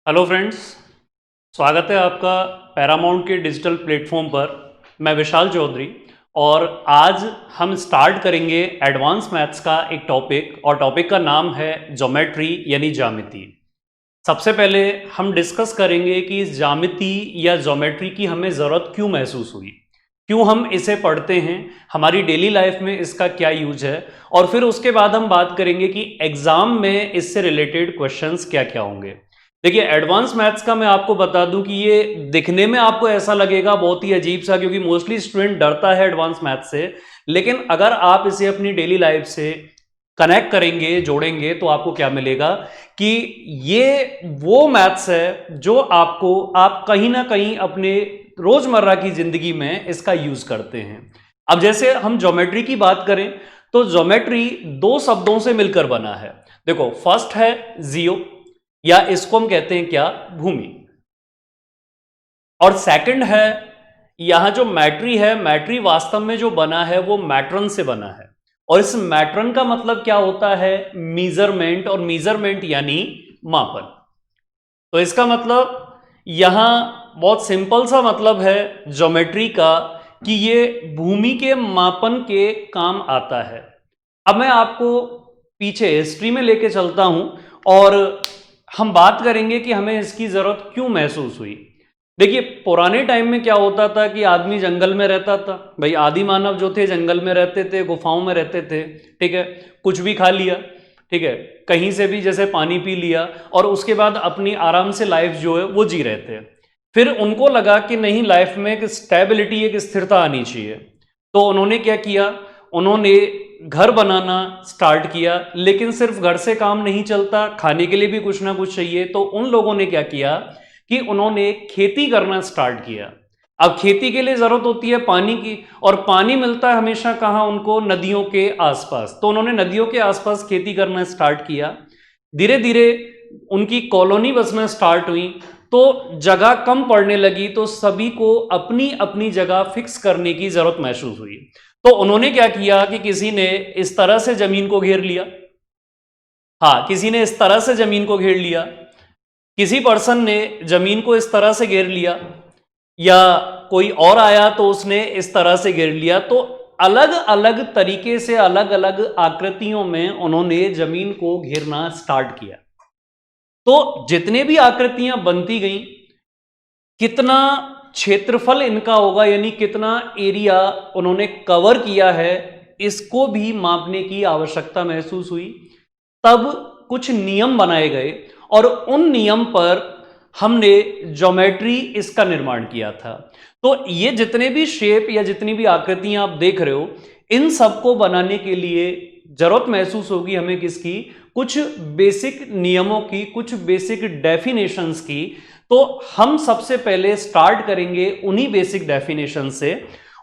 Hello friends, स्वागत है आपका पैरामाउंट के डिजिटल प्लेटफॉर्म पर। मैं विशाल चौधरी और आज हम स्टार्ट करेंगे एडवांस मैथ्स का एक टॉपिक और टॉपिक का नाम है ज्योमेट्री यानी ज्यामिति। सबसे पहले हम डिस्कस करेंगे कि इस ज्यामिति या ज्योमेट्री की हमें ज़रूरत क्यों महसूस हुई, क्यों हम इसे पढ़ते हैं, हमारी डेली लाइफ में इसका क्या यूज है, और फिर उसके बाद हम बात करेंगे कि एग्जाम में इससे रिलेटेड क्वेश्चंस क्या क्या होंगे। देखिए, एडवांस मैथ्स का मैं आपको बता दूं कि ये दिखने में आपको ऐसा लगेगा बहुत ही अजीब सा, क्योंकि मोस्टली स्टूडेंट डरता है एडवांस मैथ्स से। लेकिन अगर आप इसे अपनी डेली लाइफ से कनेक्ट करेंगे, जोड़ेंगे, तो आपको क्या मिलेगा कि ये वो मैथ्स है जो आपको आप कहीं ना कहीं अपने रोजमर्रा की जिंदगी में इसका यूज करते हैं। अब जैसे हम ज्योमेट्री की बात करें तो ज्योमेट्री दो शब्दों से मिलकर बना है। देखो, फर्स्ट है जियो, या इसको हम कहते हैं क्या, भूमि। और सेकंड है यहां जो मैट्री है, मैट्री वास्तव में जो बना है वो मैट्रन से बना है। और इस मैट्रन का मतलब क्या होता है, मीजरमेंट, और मीजरमेंट यानी मापन। तो इसका मतलब यहां बहुत सिंपल सा मतलब है ज्योमेट्री का कि ये भूमि के मापन के काम आता है। अब मैं आपको पीछे हिस्ट्री में लेके चलता हूं और हम बात करेंगे कि हमें इसकी जरूरत क्यों महसूस हुई। देखिए, पुराने टाइम में क्या होता था कि आदमी जंगल में रहता था। भाई, आदि मानव जो थे जंगल में रहते थे, गुफाओं में रहते थे, ठीक है, कुछ भी खा लिया, ठीक है, कहीं से भी जैसे पानी पी लिया, और उसके बाद अपनी आराम से लाइफ जो है वो जी रहे थे। फिर उनको लगा कि नहीं, लाइफ में एक स्टेबिलिटी, एक स्थिरता आनी चाहिए। तो उन्होंने क्या किया, उन्होंने घर बनाना स्टार्ट किया। लेकिन सिर्फ घर से काम नहीं चलता, खाने के लिए भी कुछ ना कुछ चाहिए। तो उन लोगों ने क्या किया कि उन्होंने खेती करना स्टार्ट किया। अब खेती के लिए जरूरत होती है पानी की, और पानी मिलता है हमेशा कहाँ, उनको नदियों के आसपास। तो उन्होंने नदियों के आसपास खेती करना स्टार्ट किया। धीरे धीरे उनकी कॉलोनी बसना स्टार्ट हुई, तो जगह कम पड़ने लगी, तो सभी को अपनी अपनी जगह फिक्स करने की जरूरत महसूस हुई। तो उन्होंने क्या किया कि किसी ने इस तरह से जमीन को घेर लिया, हाँ, किसी ने इस तरह से जमीन को घेर लिया, किसी पर्सन ने जमीन को इस तरह से घेर लिया, या कोई और आया तो उसने इस तरह से घेर लिया। तो अलग अलग तरीके से, अलग अलग आकृतियों में उन्होंने जमीन को घेरना स्टार्ट किया। तो जितने भी आकृतियां बनती गई, कितना क्षेत्रफल इनका होगा, यानी कितना एरिया उन्होंने कवर किया है, इसको भी मापने की आवश्यकता महसूस हुई। तब कुछ नियम बनाए गए, और उन नियम पर हमने ज्योमेट्री इसका निर्माण किया था। तो ये जितने भी शेप या जितनी भी आकृतियां आप देख रहे हो, इन सबको बनाने के लिए जरूरत महसूस होगी हमें किसकी, कुछ बेसिक नियमों की, कुछ बेसिक डेफिनेशंस की। तो हम सबसे पहले स्टार्ट करेंगे उन्हीं बेसिक डेफिनेशन से।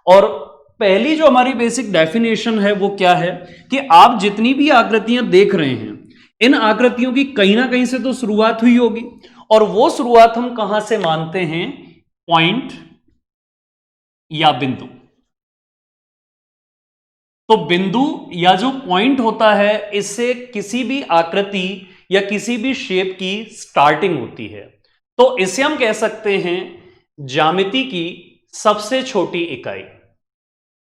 और पहली जो हमारी बेसिक डेफिनेशन है वो क्या है कि आप जितनी भी आकृतियां देख रहे हैं, इन आकृतियों की कहीं ना कहीं से तो शुरुआत हुई होगी। और वो शुरुआत हम कहां से मानते हैं, पॉइंट या बिंदु। तो बिंदु या जो पॉइंट होता है, इससे किसी भी आकृति या किसी भी शेप की स्टार्टिंग होती है। तो इसे हम कह सकते हैं ज्यामिति की सबसे छोटी इकाई।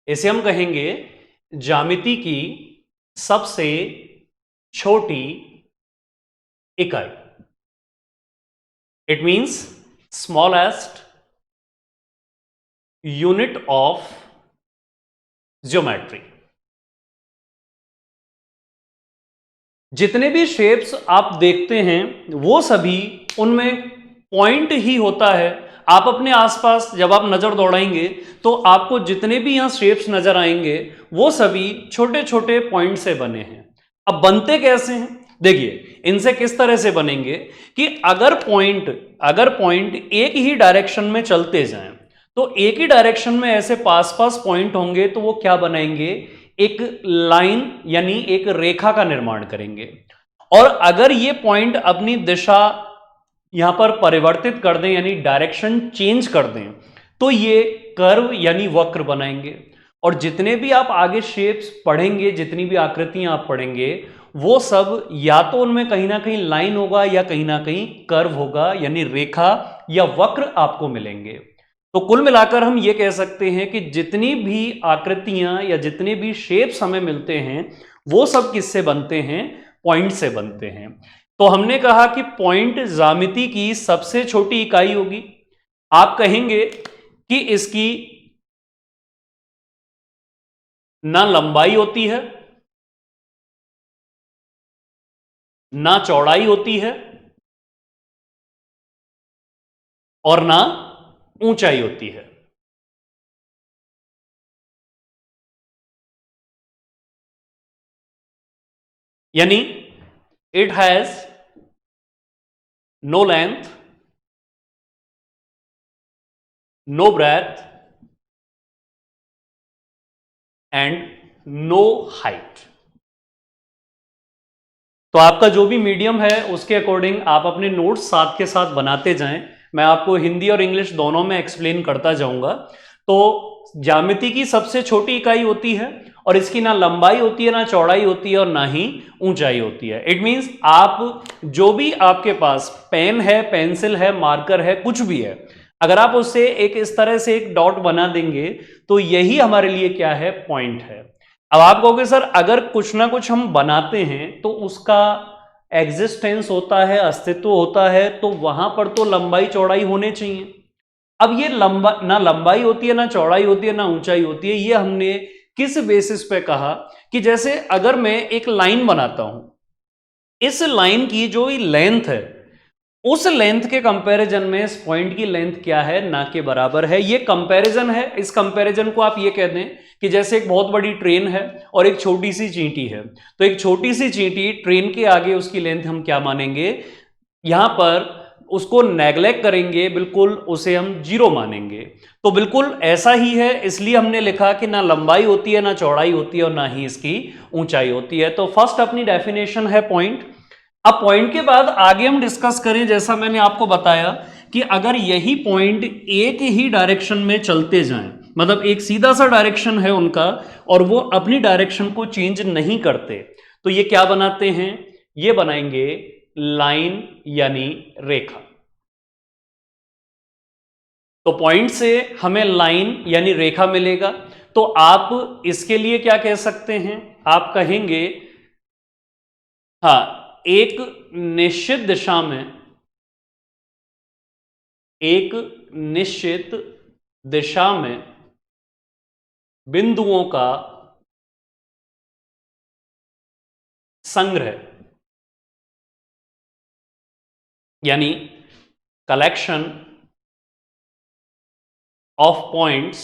इसे हम कहेंगे ज्यामिति की सबसे छोटी इकाई। It means smallest unit of geometry. जितने भी शेप्स आप देखते हैं वो सभी, उनमें पॉइंट ही होता है। आप अपने आसपास जब आप नजर दौड़ाएंगे तो आपको जितने भी यहां शेप्स नजर आएंगे वो सभी छोटे छोटे पॉइंट से बने हैं। अब बनते कैसे हैं, देखिए, इनसे किस तरह से बनेंगे कि अगर पॉइंट एक ही डायरेक्शन में चलते जाएं, तो एक ही डायरेक्शन में ऐसे पास पास पॉइंट होंगे, तो वो क्या बनाएंगे, एक लाइन यानी एक रेखा का निर्माण करेंगे। और अगर ये पॉइंट अपनी दिशा यहां पर परिवर्तित कर दें, यानी डायरेक्शन चेंज कर दें, तो ये कर्व यानी वक्र बनाएंगे। और जितने भी आप आगे शेप्स पढ़ेंगे, जितनी भी आकृतियां आप पढ़ेंगे, वो सब या तो उनमें कहीं ना कहीं लाइन होगा या कहीं ना कहीं कर्व होगा, यानी रेखा या वक्र आपको मिलेंगे। तो कुल मिलाकर हम ये कह सकते हैं कि जितनी भी आकृतियां या जितने भी शेप्स हमें मिलते हैं वो सब किससे बनते हैं? पॉइंट से बनते हैं। तो हमने कहा कि पॉइंट ज्यामिति की सबसे छोटी इकाई होगी। आप कहेंगे कि इसकी ना लंबाई होती है, ना चौड़ाई होती है, और ना ऊंचाई होती है। यानी it has no length, no breadth and no height. तो आपका जो भी मीडियम है उसके अकॉर्डिंग आप अपने नोट्स साथ के साथ बनाते जाएं। मैं आपको हिंदी और इंग्लिश दोनों में एक्सप्लेन करता जाऊंगा। तो ज्यामिति की सबसे छोटी इकाई होती है और इसकी ना लंबाई होती है, ना चौड़ाई होती है और ना ही ऊंचाई होती है। इट मींस आप जो भी आपके पास पेन है, पेंसिल है, मार्कर है, कुछ भी है, अगर आप उससे एक इस तरह से एक डॉट बना देंगे तो यही हमारे लिए क्या है? पॉइंट है। अब आप कहोगे सर अगर कुछ ना कुछ हम बनाते हैं तो उसका एग्जिस्टेंस होता है, अस्तित्व होता है, तो वहां पर तो लंबाई चौड़ाई होने चाहिए। अब ये ना लंबाई होती है, ना चौड़ाई होती है, ना ऊंचाई होती है। ये हमने किस बेसिस पे कहा? कि जैसे अगर मैं एक लाइन बनाता हूं, इस लाइन की जो लेंथ है उस लेंथ के कंपैरिजन में इस पॉइंट की लेंथ क्या है? ना के बराबर है। ये कंपैरिजन है। इस कंपैरिजन को आप ये कह दें कि जैसे एक बहुत बड़ी ट्रेन है और एक छोटी सी चींटी है, तो एक छोटी सी चींटी ट्रेन के आगे उसकी लेंथ हम क्या मानेंगे? यहां पर उसको नेग्लेक्ट करेंगे, बिल्कुल उसे हम जीरो मानेंगे। तो बिल्कुल ऐसा ही है, इसलिए हमने लिखा कि ना लंबाई होती है, ना चौड़ाई होती है और ना ही इसकी ऊंचाई होती है। तो फर्स्ट अपनी डेफिनेशन है पॉइंट। अब पॉइंट के बाद आगे हम डिस्कस करें, जैसा मैंने आपको बताया कि अगर यही पॉइंट एक ही डायरेक्शन में चलते जाएं, मतलब एक सीधा सा डायरेक्शन है उनका और वो अपनी डायरेक्शन को चेंज नहीं करते, तो ये क्या बनाते हैं? ये बनाएंगे लाइन यानी रेखा। तो पॉइंट से हमें लाइन यानी रेखा मिलेगा। तो आप इसके लिए क्या कह सकते हैं? आप कहेंगे हाँ, एक निश्चित दिशा में, एक निश्चित दिशा में बिंदुओं का संग्रह यानी collection of points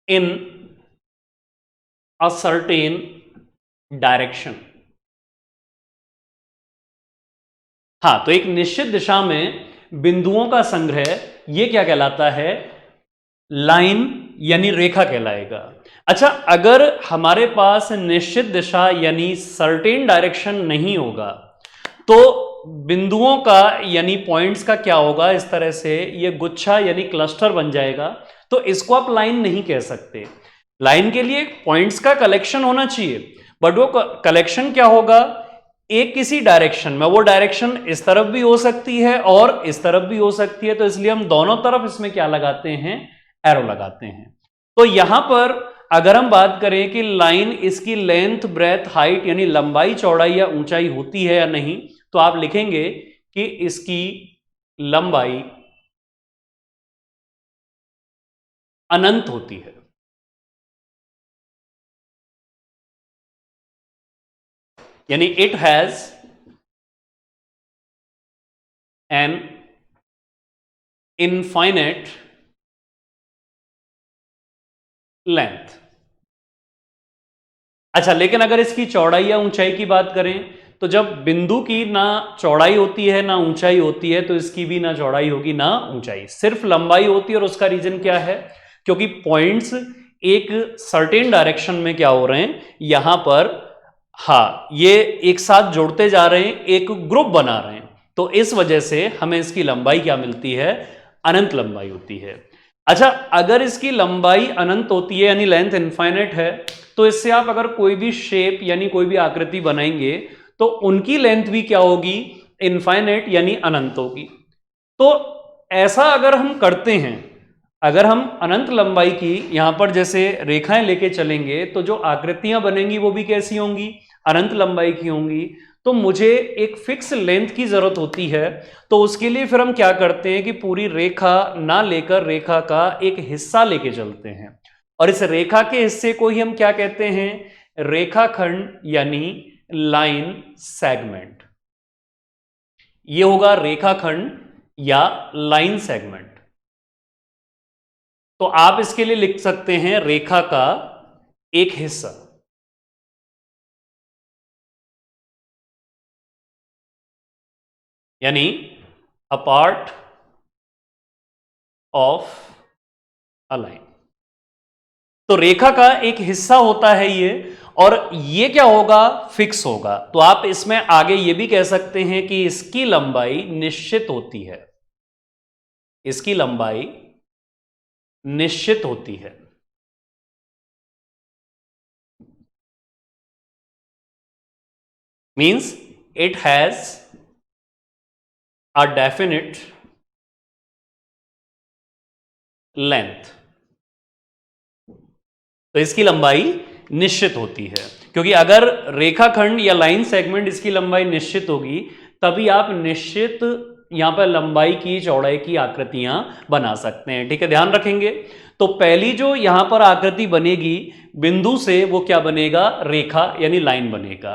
in a certain direction. हाँ, तो एक निश्चित दिशा में बिंदुओं का संग्रह ये क्या कहलाता है? लाइन यानी रेखा कहलाएगा। अच्छा, अगर हमारे पास निश्चित दिशा यानी सर्टेन डायरेक्शन नहीं होगा तो बिंदुओं का यानी पॉइंट्स का क्या होगा? इस तरह से ये गुच्छा यानी क्लस्टर बन जाएगा। तो इसको आप लाइन नहीं कह सकते। लाइन के लिए पॉइंट्स का कलेक्शन होना चाहिए, बट वो कलेक्शन क्या होगा? एक किसी डायरेक्शन में। वो डायरेक्शन इस तरफ भी हो सकती है और इस तरफ भी हो सकती है, तो इसलिए हम दोनों तरफ इसमें क्या लगाते हैं? एरो लगाते हैं। तो यहां पर अगर हम बात करें कि लाइन इसकी लेंथ, ब्रेथ, हाइट यानी लंबाई, चौड़ाई या ऊंचाई होती है या नहीं, तो आप लिखेंगे कि इसकी लंबाई अनंत होती है। यानी it has an infinite length. अच्छा, लेकिन अगर इसकी चौड़ाई या ऊंचाई की बात करें तो जब बिंदु की ना चौड़ाई होती है ना ऊंचाई होती है, तो इसकी भी ना चौड़ाई होगी ना ऊंचाई, सिर्फ लंबाई होती है। और उसका रीजन क्या है? क्योंकि पॉइंट्स एक सर्टेन डायरेक्शन में क्या हो रहे हैं यहां पर, हाँ, ये एक साथ जोड़ते जा रहे हैं, एक ग्रुप बना रहे हैं। तो इस वजह से हमें इसकी लंबाई क्या मिलती है? अनंत लंबाई होती है। अच्छा, अगर इसकी लंबाई अनंत होती है यानी लेंथ इनफाइनाइट है, तो इससे आप अगर कोई भी शेप यानी कोई भी आकृति बनाएंगे तो उनकी लेंथ भी क्या होगी, इनफाइनाइट यानी अनंत होगी। तो ऐसा अगर हम करते हैं, अगर हम अनंत लंबाई की यहां पर जैसे रेखाएं लेके चलेंगे तो जो आकृतियां बनेंगी वो भी कैसी होंगी, अनंत लंबाई की होंगी। तो मुझे एक फिक्स लेंथ की जरूरत होती है, तो उसके लिए फिर हम क्या करते हैं कि पूरी रेखा ना लेकर रेखा का एक हिस्सा लेके चलते हैं, और इस रेखा के हिस्से को ही हम क्या कहते हैं, रेखाखंड यानी लाइन सेगमेंट। ये होगा रेखाखंड या लाइन सेगमेंट। तो आप इसके लिए लिख सकते हैं रेखा का एक हिस्सा, यानी a part of a line. तो रेखा का एक हिस्सा होता है ये, और ये क्या होगा, फिक्स होगा। तो आप इसमें आगे ये भी कह सकते हैं कि इसकी लंबाई निश्चित होती है, इसकी लंबाई निश्चित होती है। Means it has a definite length. तो इसकी लंबाई निश्चित होती है, क्योंकि अगर रेखाखंड या लाइन सेगमेंट इसकी लंबाई निश्चित होगी तभी आप निश्चित यहां पर लंबाई की चौड़ाई की आकृतियां बना सकते हैं। ठीक है, ध्यान रखेंगे। तो पहली जो यहां पर आकृति बनेगी बिंदु से, वो क्या बनेगा, रेखा यानी लाइन बनेगा।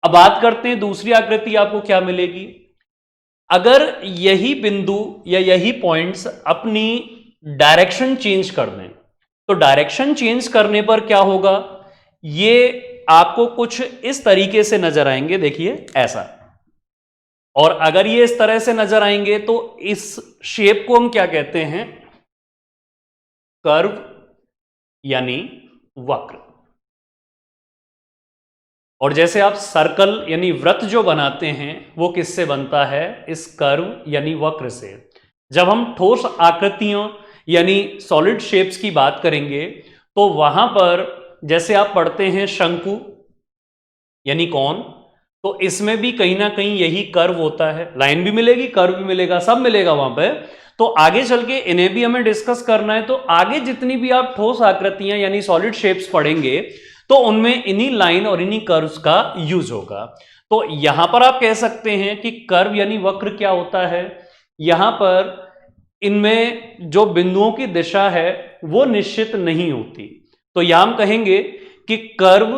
अब बात करते हैं दूसरी आकृति आपको क्या मिलेगी। अगर यही बिंदु या यही पॉइंट्स अपनी डायरेक्शन चेंज कर दें, तो डायरेक्शन चेंज करने पर क्या होगा, ये आपको कुछ इस तरीके से नजर आएंगे, देखिए ऐसा। और अगर ये इस तरह से नजर आएंगे तो इस शेप को हम क्या कहते हैं, कर्व यानी वक्र। और जैसे आप सर्कल यानी वृत्त जो बनाते हैं वो किससे बनता है, इस कर्व यानी वक्र से। जब हम ठोस आकृतियों यानी सॉलिड शेप्स की बात करेंगे तो वहां पर जैसे आप पढ़ते हैं शंकु यानी कौन, तो इसमें भी कहीं ना कहीं यही कर्व होता है, लाइन भी मिलेगी कर्व भी मिलेगा, सब मिलेगा वहां पे। तो आगे चल के इन्हें भी हमें डिस्कस करना है। तो आगे जितनी भी आप ठोस आकृतियां यानी सॉलिड शेप्स पढ़ेंगे तो उनमें इन्हीं लाइन और इन्हीं कर्व्स का यूज होगा। तो यहां पर आप कह सकते हैं कि कर्व यानी वक्र क्या होता है, यहां पर इनमें जो बिंदुओं की दिशा है वो निश्चित नहीं होती। तो यहां हम कहेंगे कि कर्व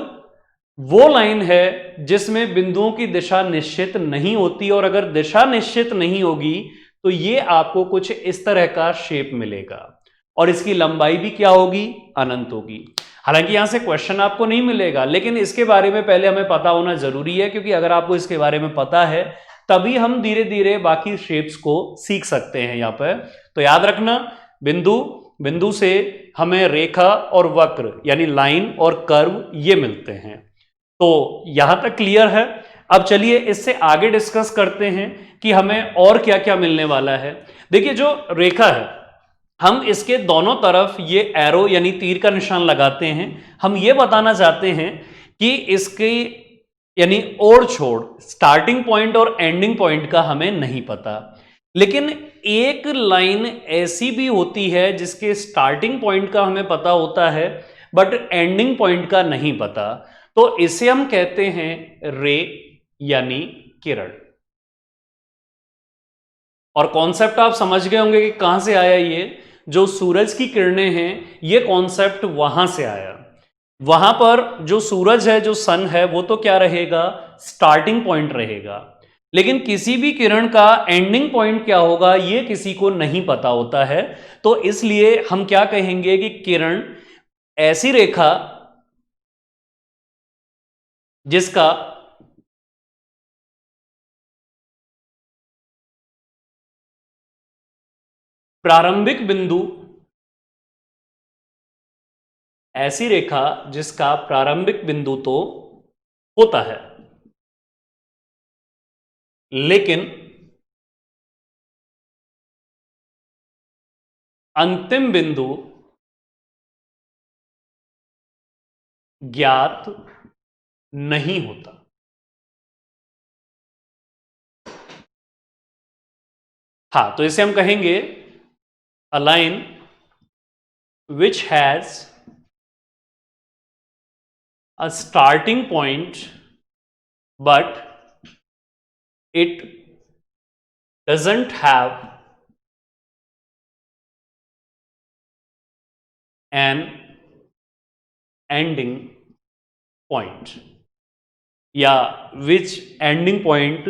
वो लाइन है जिसमें बिंदुओं की दिशा निश्चित नहीं होती, और अगर दिशा निश्चित नहीं होगी तो ये आपको कुछ इस तरह का शेप मिलेगा, और इसकी लंबाई भी क्या होगी, अनंत होगी। हालांकि यहां से क्वेश्चन आपको नहीं मिलेगा, लेकिन इसके बारे में पहले हमें पता होना जरूरी है, क्योंकि अगर आपको इसके बारे में पता है तभी हम धीरे धीरे बाकी शेप्स को सीख सकते हैं यहां पर। तो याद रखना, बिंदु, बिंदु से हमें रेखा और वक्र यानी लाइन और कर्व ये मिलते हैं। तो यहां तक क्लियर है। अब चलिए इससे आगे डिस्कस करते हैं कि हमें और क्या क्या मिलने वाला है। देखिए जो रेखा है, हम इसके दोनों तरफ ये एरो यानी तीर का निशान लगाते हैं। हम ये बताना चाहते हैं कि इसकी यानी ओर छोड़, स्टार्टिंग पॉइंट और एंडिंग पॉइंट का हमें नहीं पता, लेकिन एक लाइन ऐसी भी होती है जिसके स्टार्टिंग पॉइंट का हमें पता होता है बट एंडिंग पॉइंट का नहीं पता। तो इसे हम कहते हैं रे यानी किरण। और कॉन्सेप्ट आप समझ गए होंगे कि कहां से आया, ये जो सूरज की किरणें हैं ये कॉन्सेप्ट वहां से आया। वहां पर जो सूरज है, जो सन है, वो तो क्या रहेगा, स्टार्टिंग पॉइंट रहेगा, लेकिन किसी भी किरण का एंडिंग पॉइंट क्या होगा ये किसी को नहीं पता होता है। तो इसलिए हम क्या कहेंगे कि किरण ऐसी रेखा जिसका प्रारंभिक बिंदु, ऐसी रेखा जिसका प्रारंभिक बिंदु तो होता है लेकिन अंतिम बिंदु ज्ञात नहीं होता। हाँ, तो इसे हम कहेंगे a line which has a starting point but it doesn't have an ending point या which ending point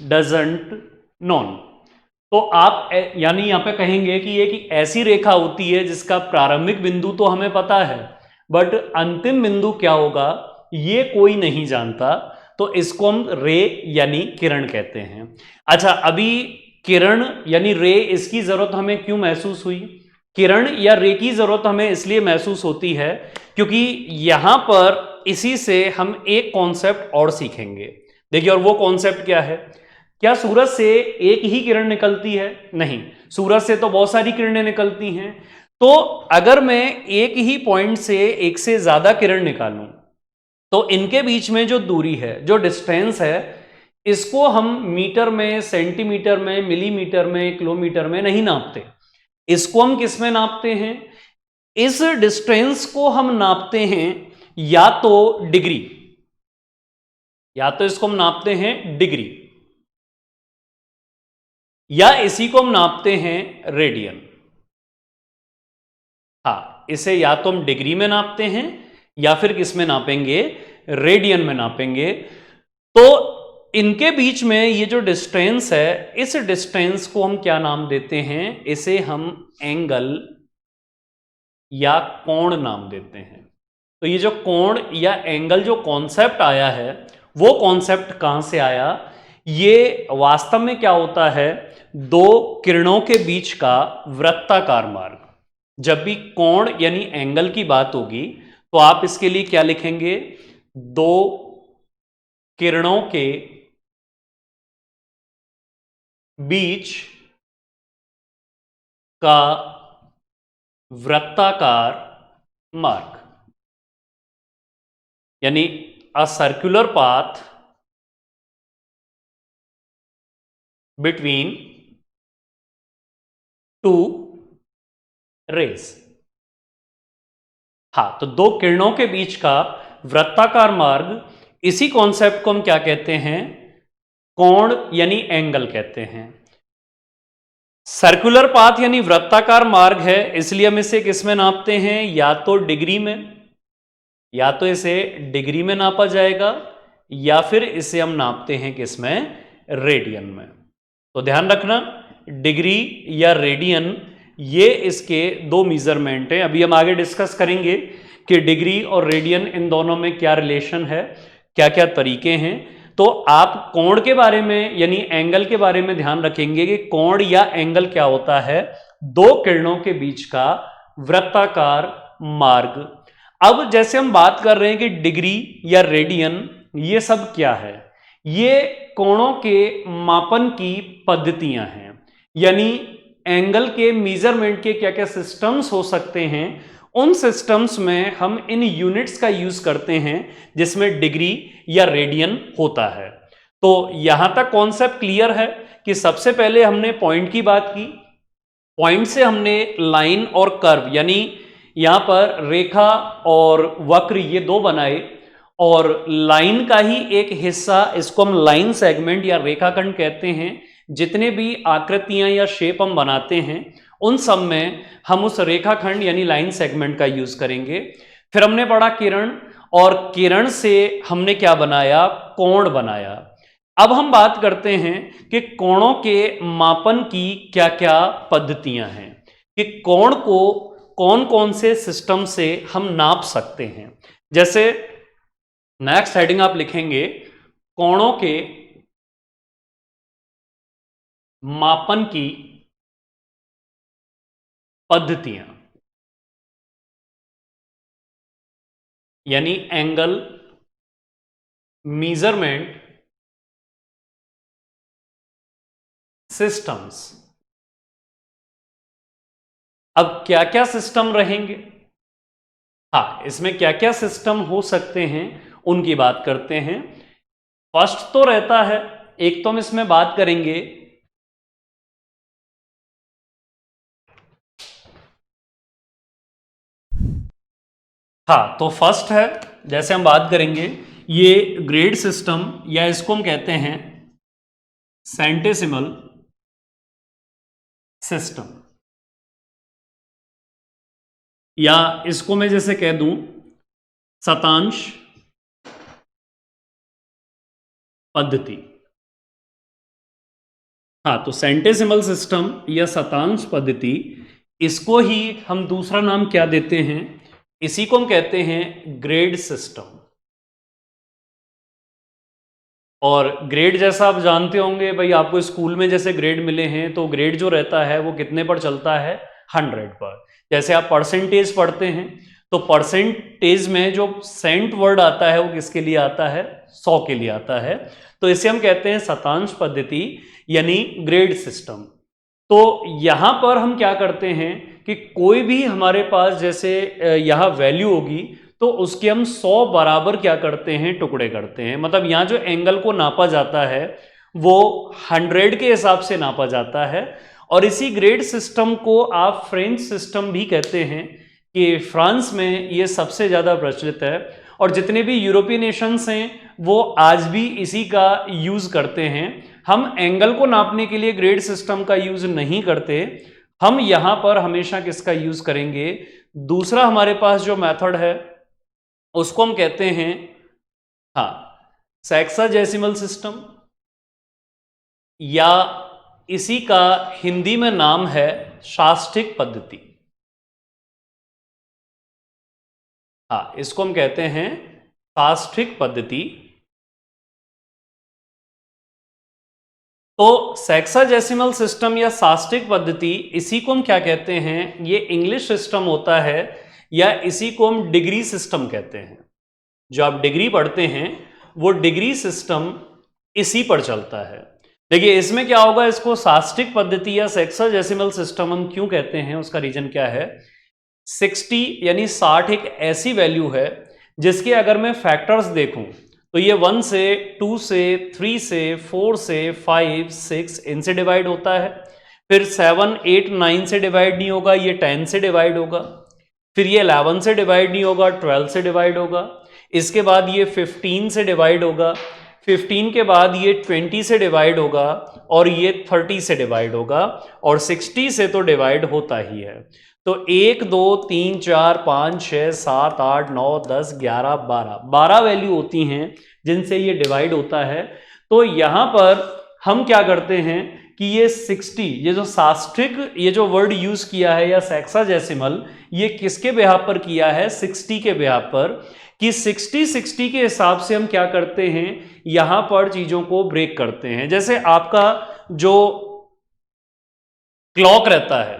doesn't known। तो आप यानी यहां पे कहेंगे कि ये कि ऐसी रेखा होती है जिसका प्रारंभिक बिंदु तो हमें पता है बट अंतिम बिंदु क्या होगा ये कोई नहीं जानता, तो इसको हम रे यानी किरण कहते हैं। अच्छा, अभी किरण यानी रे, इसकी जरूरत हमें क्यों महसूस हुई? किरण या रे की जरूरत हमें इसलिए महसूस होती है क्योंकि यहां पर इसी से हम एक कॉन्सेप्ट और सीखेंगे। देखिए, और वो कॉन्सेप्ट क्या है? क्या सूरज से एक ही किरण निकलती है? नहीं, सूरज से तो बहुत सारी किरणें निकलती हैं। तो अगर मैं एक ही पॉइंट से एक से ज्यादा किरण निकालूं तो इनके बीच में जो दूरी है, जो डिस्टेंस है, इसको हम मीटर में, सेंटीमीटर में, मिलीमीटर में, किलोमीटर में नहीं नापते। इसको हम किस में नापते हैं? इस डिस्टेंस को हम नापते हैं या तो डिग्री, या तो इसको हम नापते हैं डिग्री, या इसी को हम नापते हैं रेडियन। हाँ, इसे या तो हम डिग्री में नापते हैं या फिर किस में नापेंगे? रेडियन में नापेंगे। तो इनके बीच में ये जो डिस्टेंस है, इस डिस्टेंस को हम क्या नाम देते हैं? इसे हम एंगल या कोण नाम देते हैं। तो ये जो कोण या एंगल जो कॉन्सेप्ट आया है, वो कॉन्सेप्ट कहां से आया? ये वास्तव में क्या होता है? दो किरणों के बीच का वृत्ताकार मार्ग। जब भी कोण यानी एंगल की बात होगी तो आप इसके लिए क्या लिखेंगे? दो किरणों के बीच का वृत्ताकार मार्ग, यानी a circular path between two race. हाँ, तो दो किरणों के बीच का वृत्ताकार मार्ग, इसी कॉन्सेप्ट को हम क्या कहते हैं? कोण यानी एंगल कहते हैं। सर्कुलर पाथ यानी वृत्ताकार मार्ग है, इसलिए हम इसे किस में नापते हैं? या तो डिग्री में, या तो इसे डिग्री में नापा जाएगा, या फिर इसे हम नापते हैं किस में? रेडियन में। तो ध्यान रखना, डिग्री या रेडियन, ये इसके दो मेजरमेंट हैं। अभी हम आगे डिस्कस करेंगे कि डिग्री और रेडियन, इन दोनों में क्या रिलेशन है, क्या क्या तरीके हैं। तो आप कोण के बारे में यानी एंगल के बारे में ध्यान रखेंगे कि कोण या एंगल क्या होता है? दो किरणों के बीच का वृत्ताकार मार्ग। अब जैसे हम बात कर रहे हैं कि डिग्री या रेडियन, ये सब क्या है? ये कोणों के मापन की पद्धतियां हैं, यानी एंगल के मेजरमेंट के क्या क्या सिस्टम्स हो सकते हैं, उन सिस्टम्स में हम इन यूनिट्स का यूज करते हैं जिसमें डिग्री या रेडियन होता है। तो यहां तक कॉन्सेप्ट क्लियर है कि सबसे पहले हमने पॉइंट की बात की, पॉइंट से हमने लाइन और कर्व यानी यहां पर रेखा और वक्र ये दो बनाए, और लाइन का ही एक हिस्सा, इसको हम लाइन सेगमेंट या रेखाखंड कहते हैं। जितने भी आकृतियां या शेप हम बनाते हैं उन सब में हम उस रेखाखंड यानी लाइन सेगमेंट का यूज करेंगे। फिर हमने पढ़ा किरण, और किरण से हमने क्या बनाया? कोण बनाया। अब हम बात करते हैं कि कोणों के मापन की क्या क्या पद्धतियां हैं, कि कोण को कौन कौन से सिस्टम से हम नाप सकते हैं। जैसे नेक्स्ट हेडिंग आप लिखेंगे कोणों के मापन की पद्धतियां, यानी एंगल मेजरमेंट सिस्टम्स। अब क्या क्या सिस्टम रहेंगे? हाँ, इसमें क्या क्या सिस्टम हो सकते हैं उनकी बात करते हैं। फर्स्ट तो रहता है, एक तो हम इसमें बात करेंगे हाँ, तो फर्स्ट है, जैसे हम बात करेंगे ये ग्रेड सिस्टम, या इसको हम कहते हैं सेंटेसिमल सिस्टम, या इसको मैं जैसे कह दूं शतांश पद्धति। हाँ, तो सेंटेसिमल सिस्टम या शतांश पद्धति, इसको ही हम दूसरा नाम क्या देते हैं, इसी को हम कहते हैं ग्रेड सिस्टम। और ग्रेड जैसा आप जानते होंगे भाई, आपको स्कूल में जैसे ग्रेड मिले हैं, तो ग्रेड जो रहता है वो कितने पर चलता है, 100 पर। जैसे आप परसेंटेज पढ़ते हैं, तो परसेंटेज में जो सेंट वर्ड आता है वो किसके लिए आता है, 100 के लिए आता है। तो इसे हम कहते हैं शतांश पद्धति यानी ग्रेड सिस्टम। तो यहां पर हम क्या करते हैं कि कोई भी हमारे पास जैसे यहां वैल्यू होगी, तो उसके हम 100 बराबर क्या करते हैं, टुकड़े करते हैं। मतलब यहां जो एंगल को नापा जाता है वो 100 के हिसाब से नापा जाता है। और इसी ग्रेड सिस्टम को आप फ्रेंच सिस्टम भी कहते हैं, कि फ्रांस में ये सबसे ज़्यादा प्रचलित है। और जितने भी यूरोपियन नेशंस हैं वो आज भी इसी का यूज़ करते हैं। हम एंगल को नापने के लिए ग्रेड सिस्टम का यूज़ नहीं करते, हम यहां पर हमेशा किसका यूज़ करेंगे, दूसरा हमारे पास जो मेथड है उसको हम कहते हैं हाँ सेक्साजेसिमल सिस्टम, या इसी का हिंदी में नाम है शास्त्रिक पद्धति। हाँ, इसको हम कहते हैं शास्त्रिक पद्धति। तो सेक्साजेसिमल सिस्टम या शास्त्रिक पद्धति, इसी को हम क्या कहते हैं, ये इंग्लिश सिस्टम होता है, या इसी को हम डिग्री सिस्टम कहते हैं। जो आप डिग्री पढ़ते हैं वो डिग्री सिस्टम इसी पर चलता है। देखिए इसमें क्या होगा, इसको शास्त्रिक पद्धति या सेक्साजेसिमल सिस्टम हम क्यों कहते हैं, उसका रीजन क्या है। 60 यानी 60 एक ऐसी वैल्यू है जिसके अगर मैं फैक्टर्स देखूं, तो ये 1 से 2 से 3 से 4 से 5 6 इनसे डिवाइड होता है। फिर 7 8 9 से डिवाइड नहीं होगा, ये 10 से डिवाइड होगा। फिर ये 11 से डिवाइड नहीं होगा, 12 से डिवाइड होगा। इसके बाद ये 15 से डिवाइड होगा। 15 के बाद ये 20 से डिवाइड होगा, और ये 30 से डिवाइड होगा, और 60 से तो डिवाइड होता ही है। तो 1 2 3 4 5 6 7 8 9 10 11 12 वैल्यू होती हैं जिनसे ये डिवाइड होता है। तो यहां पर हम क्या करते हैं कि ये 60, ये जो शास्त्रिक, ये जो वर्ड यूज किया है या सेक्साजेसिमल, ये किसके बिहाफ पर किया है, 60 के बिहाफ पर। कि 60 के हिसाब से हम क्या करते हैं, यहां पर चीजों को ब्रेक करते हैं। जैसे आपका जो क्लॉक रहता है,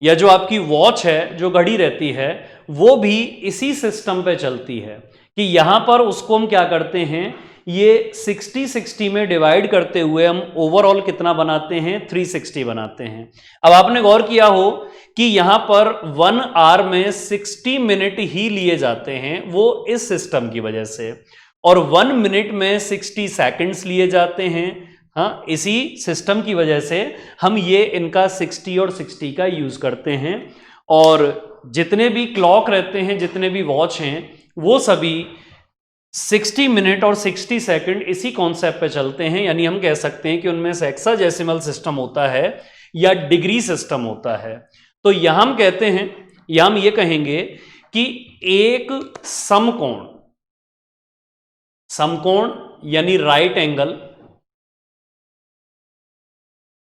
या जो आपकी वॉच है, जो घड़ी रहती है, वो भी इसी सिस्टम पे चलती है। कि यहां पर उसको हम क्या करते हैं, ये 60 में डिवाइड करते हुए हम ओवरऑल कितना बनाते हैं, 360 बनाते हैं। अब आपने गौर किया हो कि यहां पर 1 आवर में 60 मिनट ही लिए जाते हैं, वो इस सिस्टम की वजह से। और 1 मिनट में 60 सेकंड्स लिए जाते हैं। हाँ, इसी सिस्टम की वजह से हम ये इनका 60 और 60 का यूज करते हैं। और जितने भी क्लॉक रहते हैं, जितने भी वॉच हैं, वो सभी 60 मिनट और 60 सेकंड इसी कॉन्सेप्ट पे चलते हैं। यानी हम कह सकते हैं कि उनमें सेक्साजेसिमल सिस्टम होता है या डिग्री सिस्टम होता है। तो यहां हम कहते हैं, या हम ये कहेंगे कि एक समकोण यानी राइट एंगल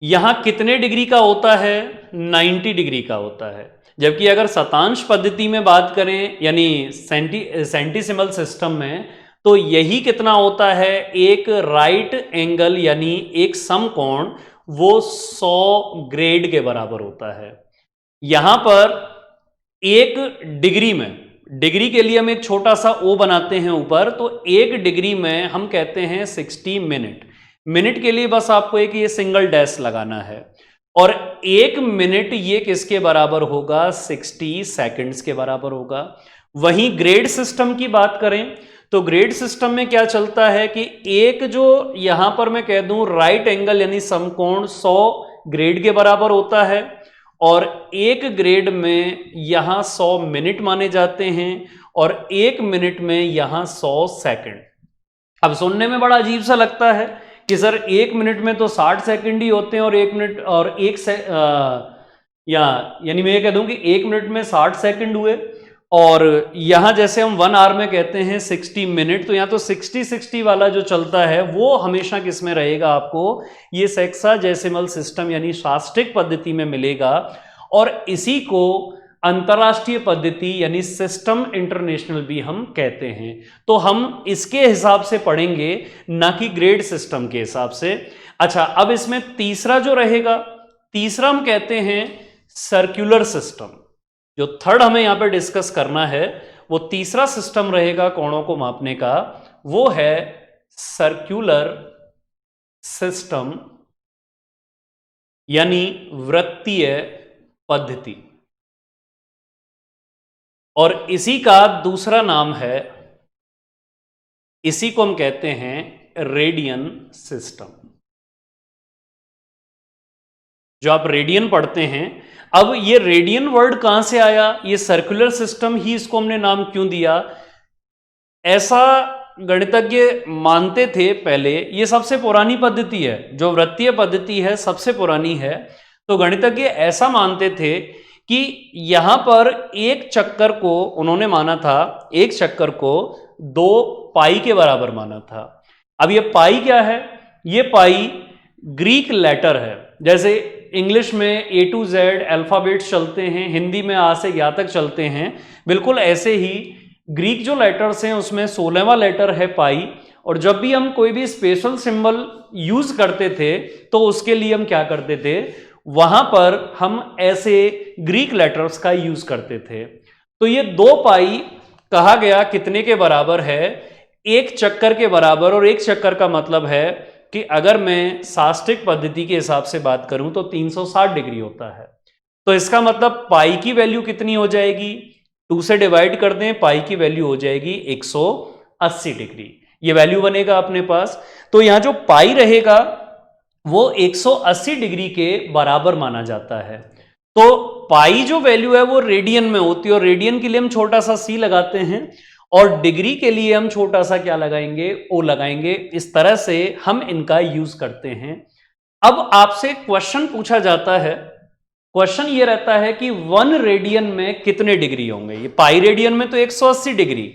यहां कितने डिग्री का होता है, 90 डिग्री का होता है। जबकि अगर शतांश पद्धति में बात करें, यानी सेंटीसिमल सिस्टम में, तो यही कितना होता है, एक राइट एंगल यानी एक समकोण, वो 100 ग्रेड के बराबर होता है। यहां पर एक डिग्री में, डिग्री के लिए हम एक छोटा सा ओ बनाते हैं ऊपर, तो एक डिग्री में हम कहते हैं 60 मिनट। मिनट के लिए बस आपको एक ये सिंगल डैश लगाना है। और एक मिनट ये किसके बराबर होगा, 60 सेकंड्स के बराबर होगा। वहीं ग्रेड सिस्टम की बात करें तो ग्रेड सिस्टम में क्या चलता है कि एक जो यहां पर मैं कह दूं राइट एंगल यानी समकोण 100 ग्रेड के बराबर होता है, और एक ग्रेड में यहां 100 मिनट माने जाते हैं, और एक मिनट में यहां 100 सेकंड। अब सुनने में बड़ा अजीब सा लगता है कि सर एक मिनट में तो 60 सेकंड ही होते हैं, और एक मिनट और यानी मैं ये कह दूं कि एक मिनट में 60 सेकंड हुए, और यहां जैसे हम 1 आवर में कहते हैं 60 मिनट, तो यहां तो 60-60 वाला जो चलता है वो हमेशा किस में रहेगा, आपको ये सेक्साडेसिमल सिस्टम यानी शास्त्रिक पद्धति में मिलेगा, और इसी को अंतरराष्ट्रीय पद्धति यानी सिस्टम इंटरनेशनल भी हम कहते हैं। तो हम इसके हिसाब से पढ़ेंगे, ना कि ग्रेड सिस्टम के हिसाब से। अच्छा, अब इसमें तीसरा जो रहेगा, तीसरा हम कहते हैं सर्कुलर सिस्टम। जो थर्ड हमें यहां पे डिस्कस करना है वो तीसरा सिस्टम रहेगा कोणों को मापने का, वो है सर्कुलर सिस्टम यानी वृत्तीय पद्धति, और इसी का दूसरा नाम है, इसी को हम कहते हैं रेडियन सिस्टम। जो आप रेडियन पढ़ते हैं, अब ये रेडियन वर्ड कहां से आया, ये सर्कुलर सिस्टम ही इसको हमने नाम क्यों दिया, ऐसा गणितज्ञ मानते थे पहले। ये सबसे पुरानी पद्धति है, जो वृत्तीय पद्धति है सबसे पुरानी है। तो गणितज्ञ ऐसा मानते थे कि यहां पर एक चक्कर को उन्होंने माना था, एक चक्कर को 2 पाई के बराबर माना था। अब ये पाई क्या है, ये पाई ग्रीक लेटर है। जैसे इंग्लिश में A to Z अल्फाबेट्स चलते हैं, हिंदी में आ से या तक चलते हैं, बिल्कुल ऐसे ही ग्रीक जो लेटर्स हैं उसमें 16वां लेटर है पाई। और जब भी हम कोई भी स्पेशल सिंबल यूज करते थे तो उसके लिए हम क्या करते थे, वहां पर हम ऐसे ग्रीक लेटर्स का यूज करते थे। तो ये 2 पाई कहा गया कितने के बराबर है, एक चक्कर के बराबर। और एक चक्कर का मतलब है कि अगर मैं शास्त्रिक पद्धति के हिसाब से बात करूं तो 360 डिग्री होता है। तो इसका मतलब पाई की वैल्यू कितनी हो जाएगी, 2 से डिवाइड कर दें, पाई की वैल्यू हो जाएगी 180 डिग्री। ये वैल्यू बनेगा अपने पास। तो यहां जो पाई रहेगा वो 180 डिग्री के बराबर माना जाता है। तो पाई जो वैल्यू है वो रेडियन में होती है, और रेडियन के लिए हम छोटा सा सी लगाते हैं, और डिग्री के लिए हम छोटा सा क्या लगाएंगे, ओ लगाएंगे। इस तरह से हम इनका यूज करते हैं। अब आपसे क्वेश्चन पूछा जाता है, क्वेश्चन ये रहता है कि 1 रेडियन में कितने डिग्री होंगे। ये पाई रेडियन में तो 180 डिग्री,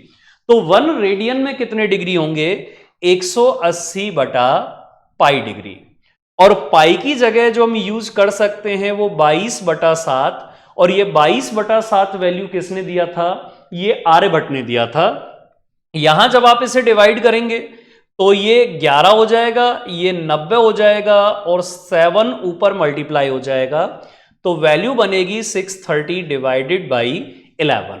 तो 1 रेडियन में कितने डिग्री होंगे, 180 बटा पाई डिग्री। और पाई की जगह जो हम यूज कर सकते हैं वो 22 बटा 7, और ये 22 बटा 7 वैल्यू किसने दिया था, ये आर्यभट्ट ने दिया था। यहां जब आप इसे डिवाइड करेंगे तो ये 11 हो जाएगा, ये 90 हो जाएगा, और 7 ऊपर मल्टीप्लाई हो जाएगा, तो वैल्यू बनेगी 630 डिवाइडेड बाई 11।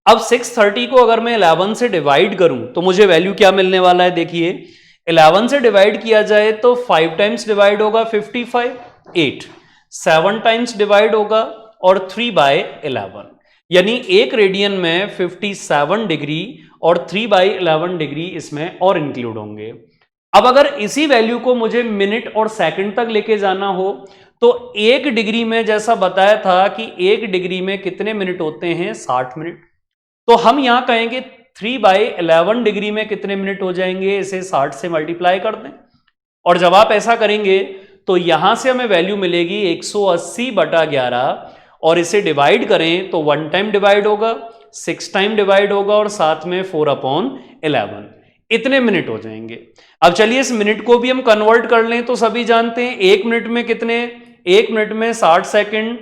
अब 630 को अगर मैं 11 से डिवाइड करूं तो मुझे वैल्यू क्या मिलने वाला है, देखिए 11 से डिवाइड किया जाए तो 5 टाइम्स डिवाइड होगा 55, 8 7 टाइम्स डिवाइड होगा, और 3/11, यानी एक रेडियन में 57 डिग्री और 3/11 डिग्री इसमें और इंक्लूड होंगे। अब अगर इसी वैल्यू को मुझे मिनट और सेकंड तक लेके जाना हो तो 1 डिग्री में, जैसा बताया था कि 1 डिग्री में कितने मिनट होते हैं, 60 मिनट। तो हम यहां कहेंगे 3/11 डिग्री में कितने मिनट हो जाएंगे, इसे 60 से मल्टीप्लाई कर दें, और जब आप ऐसा करेंगे तो यहां से हमें वैल्यू मिलेगी 180 बटा 11, और इसे डिवाइड करें तो 1 टाइम डिवाइड होगा, 6 टाइम डिवाइड होगा, और साथ में 4/11, इतने मिनट हो जाएंगे। अब चलिए इस मिनट को भी हम कन्वर्ट कर लें, तो सभी जानते हैं 1 मिनट में कितने, 1 मिनट में 60 सेकंड।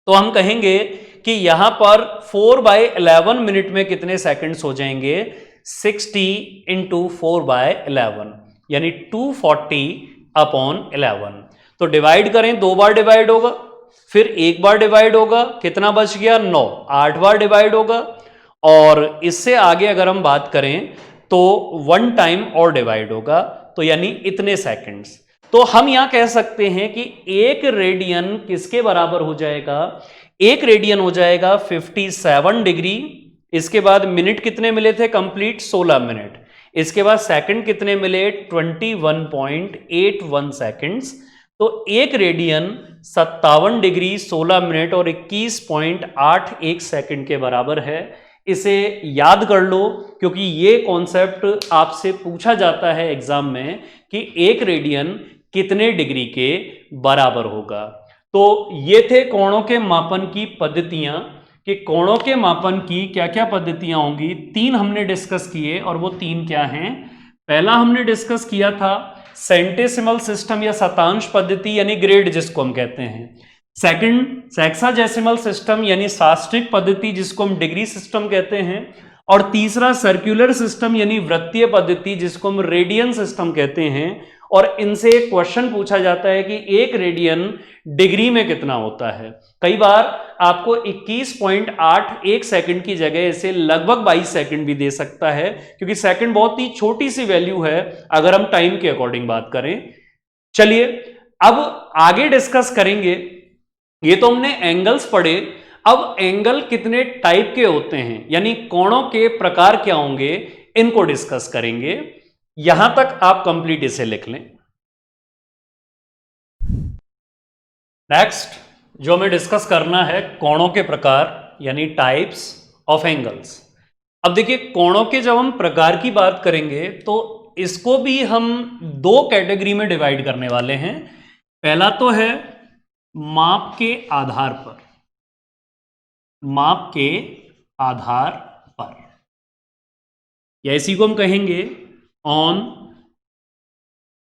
तो हम कहेंगे कि यहां पर 4/11 मिनट में कितने सेकंड्स हो जाएंगे, 60 इंटू 4/11 यानी 240/11। तो डिवाइड करें, 2 बार डिवाइड होगा, फिर 1 बार डिवाइड होगा, कितना बच गया, 9, 8 बार डिवाइड होगा, और इससे आगे अगर हम बात करें तो 1 टाइम और डिवाइड होगा, तो यानी इतने सेकंड्स। तो हम यहां कह सकते हैं कि 1 रेडियन किसके बराबर हो जाएगा, 1 रेडियन हो जाएगा 57 डिग्री इसके बाद मिनट कितने मिले थे कंप्लीट, 16 मिनट। इसके बाद सेकंड कितने मिले, 21.81 सेकंड्स। तो एक रेडियन 57 डिग्री 16 मिनट और 21.81 सेकंड के बराबर है। इसे याद कर लो, क्योंकि ये कॉन्सेप्ट आपसे पूछा जाता है एग्जाम में कि एक रेडियन कितने डिग्री के बराबर होगा। तो ये थे कोणों के मापन की पद्धतियां, कि कोणों के मापन की क्या क्या पद्धतियां होंगी। 3 हमने डिस्कस किए, और वो 3 क्या हैं। पहला हमने डिस्कस किया था सेंटेसिमल सिस्टम या शतांश पद्धति, यानी ग्रेड जिसको हम कहते हैं। सेकंड सेक्साडेसिमल सिस्टम यानी साष्टिक पद्धति, जिसको हम डिग्री सिस्टम कहते हैं। और तीसरा सर्कुलर सिस्टम यानी वृत्तीय पद्धति, जिसको हम रेडियन सिस्टम कहते हैं। और इनसे एक क्वेश्चन पूछा जाता है कि एक रेडियन डिग्री में कितना होता है। कई बार आपको 21.81 सेकंड की जगह इसे लगभग 22 सेकंड भी दे सकता है, क्योंकि सेकंड बहुत ही छोटी सी वैल्यू है अगर हम टाइम के अकॉर्डिंग बात करें। चलिए अब आगे डिस्कस करेंगे। ये तो हमने एंगल्स पढ़े, अब एंगल कितने टाइप के होते हैं, यानी कोणों के प्रकार क्या होंगे, इनको डिस्कस करेंगे। यहां तक आप कंप्लीट इसे लिख लें। नेक्स्ट जो हमें डिस्कस करना है कोणों के प्रकार, यानी टाइप्स ऑफ एंगल्स। अब देखिए, कोणों के जब हम प्रकार की बात करेंगे तो इसको भी हम 2 कैटेगरी में डिवाइड करने वाले हैं। पहला तो है माप के आधार पर, माप के आधार पर, या इसी को हम कहेंगे ऑन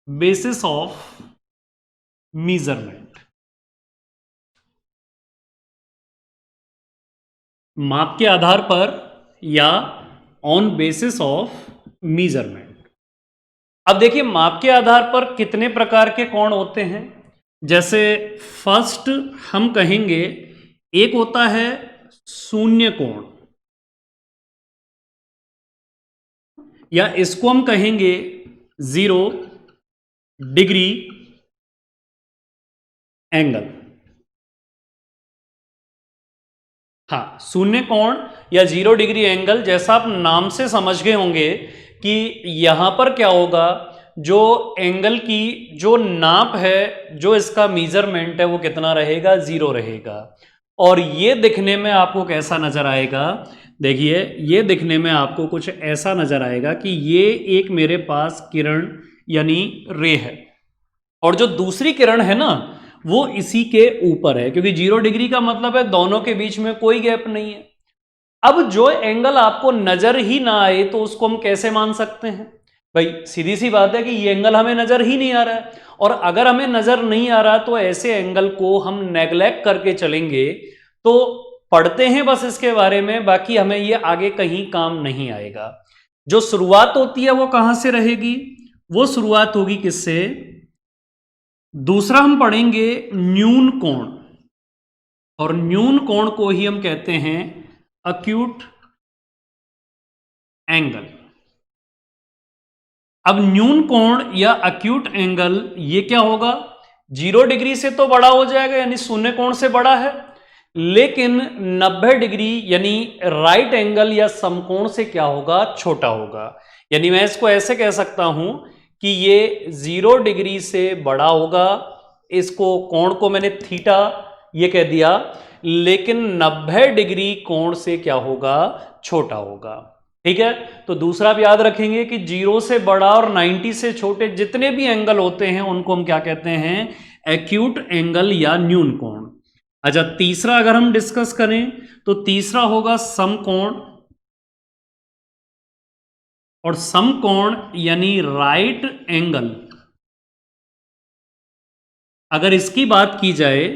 बेसिस ऑफ मेजरमेंट। माप के आधार पर या ऑन बेसिस ऑफ मेजरमेंट। अब देखिए, माप के आधार पर कितने प्रकार के कोण होते हैं। जैसे फर्स्ट हम कहेंगे, एक होता है शून्य कोण, या इसको हम कहेंगे 0 डिग्री एंगल। हाँ, शून्य कोण या 0 डिग्री एंगल, जैसा आप नाम से समझ गए होंगे कि यहां पर क्या होगा, जो एंगल की जो नाप है, जो इसका मेजरमेंट है, वो कितना रहेगा, 0 रहेगा। और ये दिखने में आपको कैसा नजर आएगा, देखिए ये दिखने में आपको कुछ ऐसा नजर आएगा कि ये एक मेरे पास किरण यानी रे है, और जो दूसरी किरण है ना वो इसी के ऊपर है, क्योंकि 0 डिग्री का मतलब है दोनों के बीच में कोई गैप नहीं है। अब जो एंगल आपको नजर ही ना आए तो उसको हम कैसे मान सकते हैं भाई, सीधी सी बात है कि ये एंगल हमें नजर ही नहीं आ रहा है। और अगर हमें नजर नहीं आ रहा तो ऐसे एंगल को हम नेग्लेक्ट करके चलेंगे तो पढ़ते हैं बस इसके बारे में, बाकी हमें ये आगे कहीं काम नहीं आएगा। जो शुरुआत होती है वो कहां से रहेगी, वो शुरुआत होगी किससे, दूसरा हम पढ़ेंगे न्यून कोण, और न्यून कोण को ही हम कहते हैं अक्यूट एंगल। अब न्यून कोण या अक्यूट एंगल ये क्या होगा, 0 डिग्री से तो बड़ा हो जाएगा, यानी शून्य कोण से बड़ा है, लेकिन 90 डिग्री यानी राइट एंगल या समकोण से क्या होगा, छोटा होगा। यानी मैं इसको ऐसे कह सकता हूं कि ये 0 डिग्री से बड़ा होगा, इसको कोण को मैंने थीटा ये कह दिया, लेकिन 90 डिग्री कोण से क्या होगा, छोटा होगा। ठीक है, तो दूसरा भी याद रखेंगे कि 0 से बड़ा और 90 से छोटे जितने भी एंगल होते हैं उनको हम क्या कहते हैं, एक्यूट एंगल या न्यून कोण। अच्छा, तीसरा अगर हम डिस्कस करें तो तीसरा होगा समकोण, और समकोण यानी राइट एंगल। अगर इसकी बात की जाए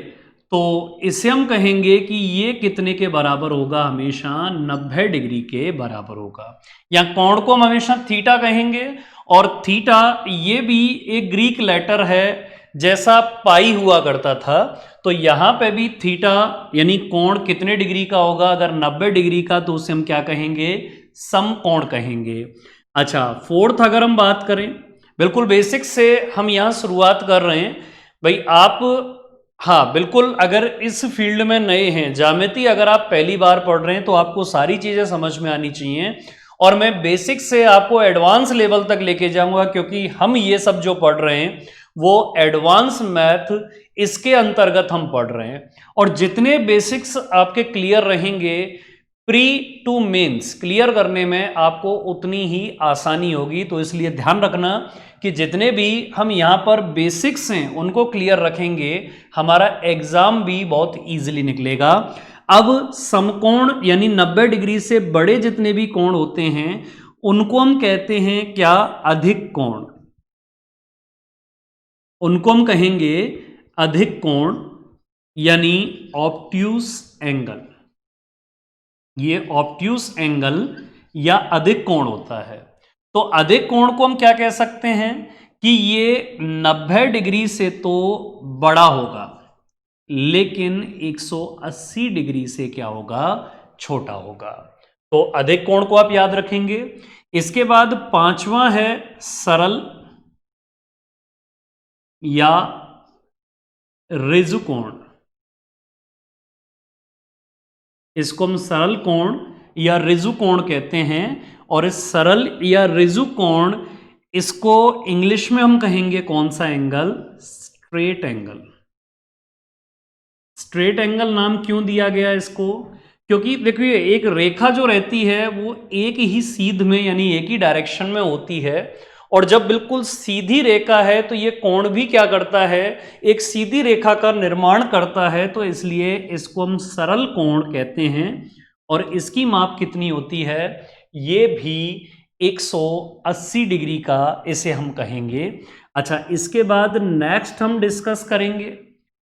तो इसे हम कहेंगे कि ये कितने के बराबर होगा, हमेशा 90 डिग्री के बराबर होगा। या कोण को हम हमेशा थीटा कहेंगे, और थीटा ये भी एक ग्रीक लेटर है, जैसा पाई हुआ करता था, तो यहां पे भी थीटा यानी कोण कितने डिग्री का होगा, अगर 90 डिग्री का तो उसे हम क्या कहेंगे, समकोण कहेंगे। अच्छा, फोर्थ अगर हम बात करें, बिल्कुल बेसिक से हम यहां शुरुआत कर रहे हैं भाई। आप हाँ बिल्कुल, अगर इस फील्ड में नए हैं, ज्यामिति अगर आप पहली बार पढ़ रहे हैं तो आपको सारी चीजें समझ में आनी चाहिए, और मैं बेसिक से आपको एडवांस लेवल तक लेके जाऊंगा, क्योंकि हम ये सब जो पढ़ रहे हैं वो एडवांस मैथ इसके अंतर्गत हम पढ़ रहे हैं। और जितने बेसिक्स आपके क्लियर रहेंगे, प्री टू मेंस क्लियर करने में आपको उतनी ही आसानी होगी। तो इसलिए ध्यान रखना कि जितने भी हम यहाँ पर बेसिक्स हैं उनको क्लियर रखेंगे, हमारा एग्जाम भी बहुत इजीली निकलेगा। अब समकोण यानी 90 डिग्री से बड़े जितने भी कोण होते हैं उनको हम कहते हैं क्या? अधिक कोण। उनको हम कहेंगे अधिक कोण यानी ऑब्ट्यूस एंगल। ये ऑब्ट्यूस एंगल या अधिक कोण होता है। तो अधिक कोण को हम क्या कह सकते हैं कि ये 90 डिग्री से तो बड़ा होगा, लेकिन 180 डिग्री से क्या होगा? छोटा होगा। तो अधिक कोण को आप याद रखेंगे। इसके बाद पांचवा है सरल या ऋजु कोण। इसको हम सरल कोण या ऋजु कोण कहते हैं। और इस सरल या ऋजु कोण, इसको इंग्लिश में हम कहेंगे कौन सा angle? Straight angle. Straight angle नाम क्यों दिया गया इसको? क्योंकि देखिए एक रेखा जो रहती है वो एक ही सीध में यानी एक ही डायरेक्शन में होती है, और जब बिल्कुल सीधी रेखा है तो ये कोण भी क्या करता है? एक सीधी रेखा का निर्माण करता है। तो इसलिए इसको हम सरल कोण कहते हैं। और इसकी माप कितनी होती है? ये भी 180 डिग्री का इसे हम कहेंगे। अच्छा, इसके बाद नेक्स्ट हम डिस्कस करेंगे।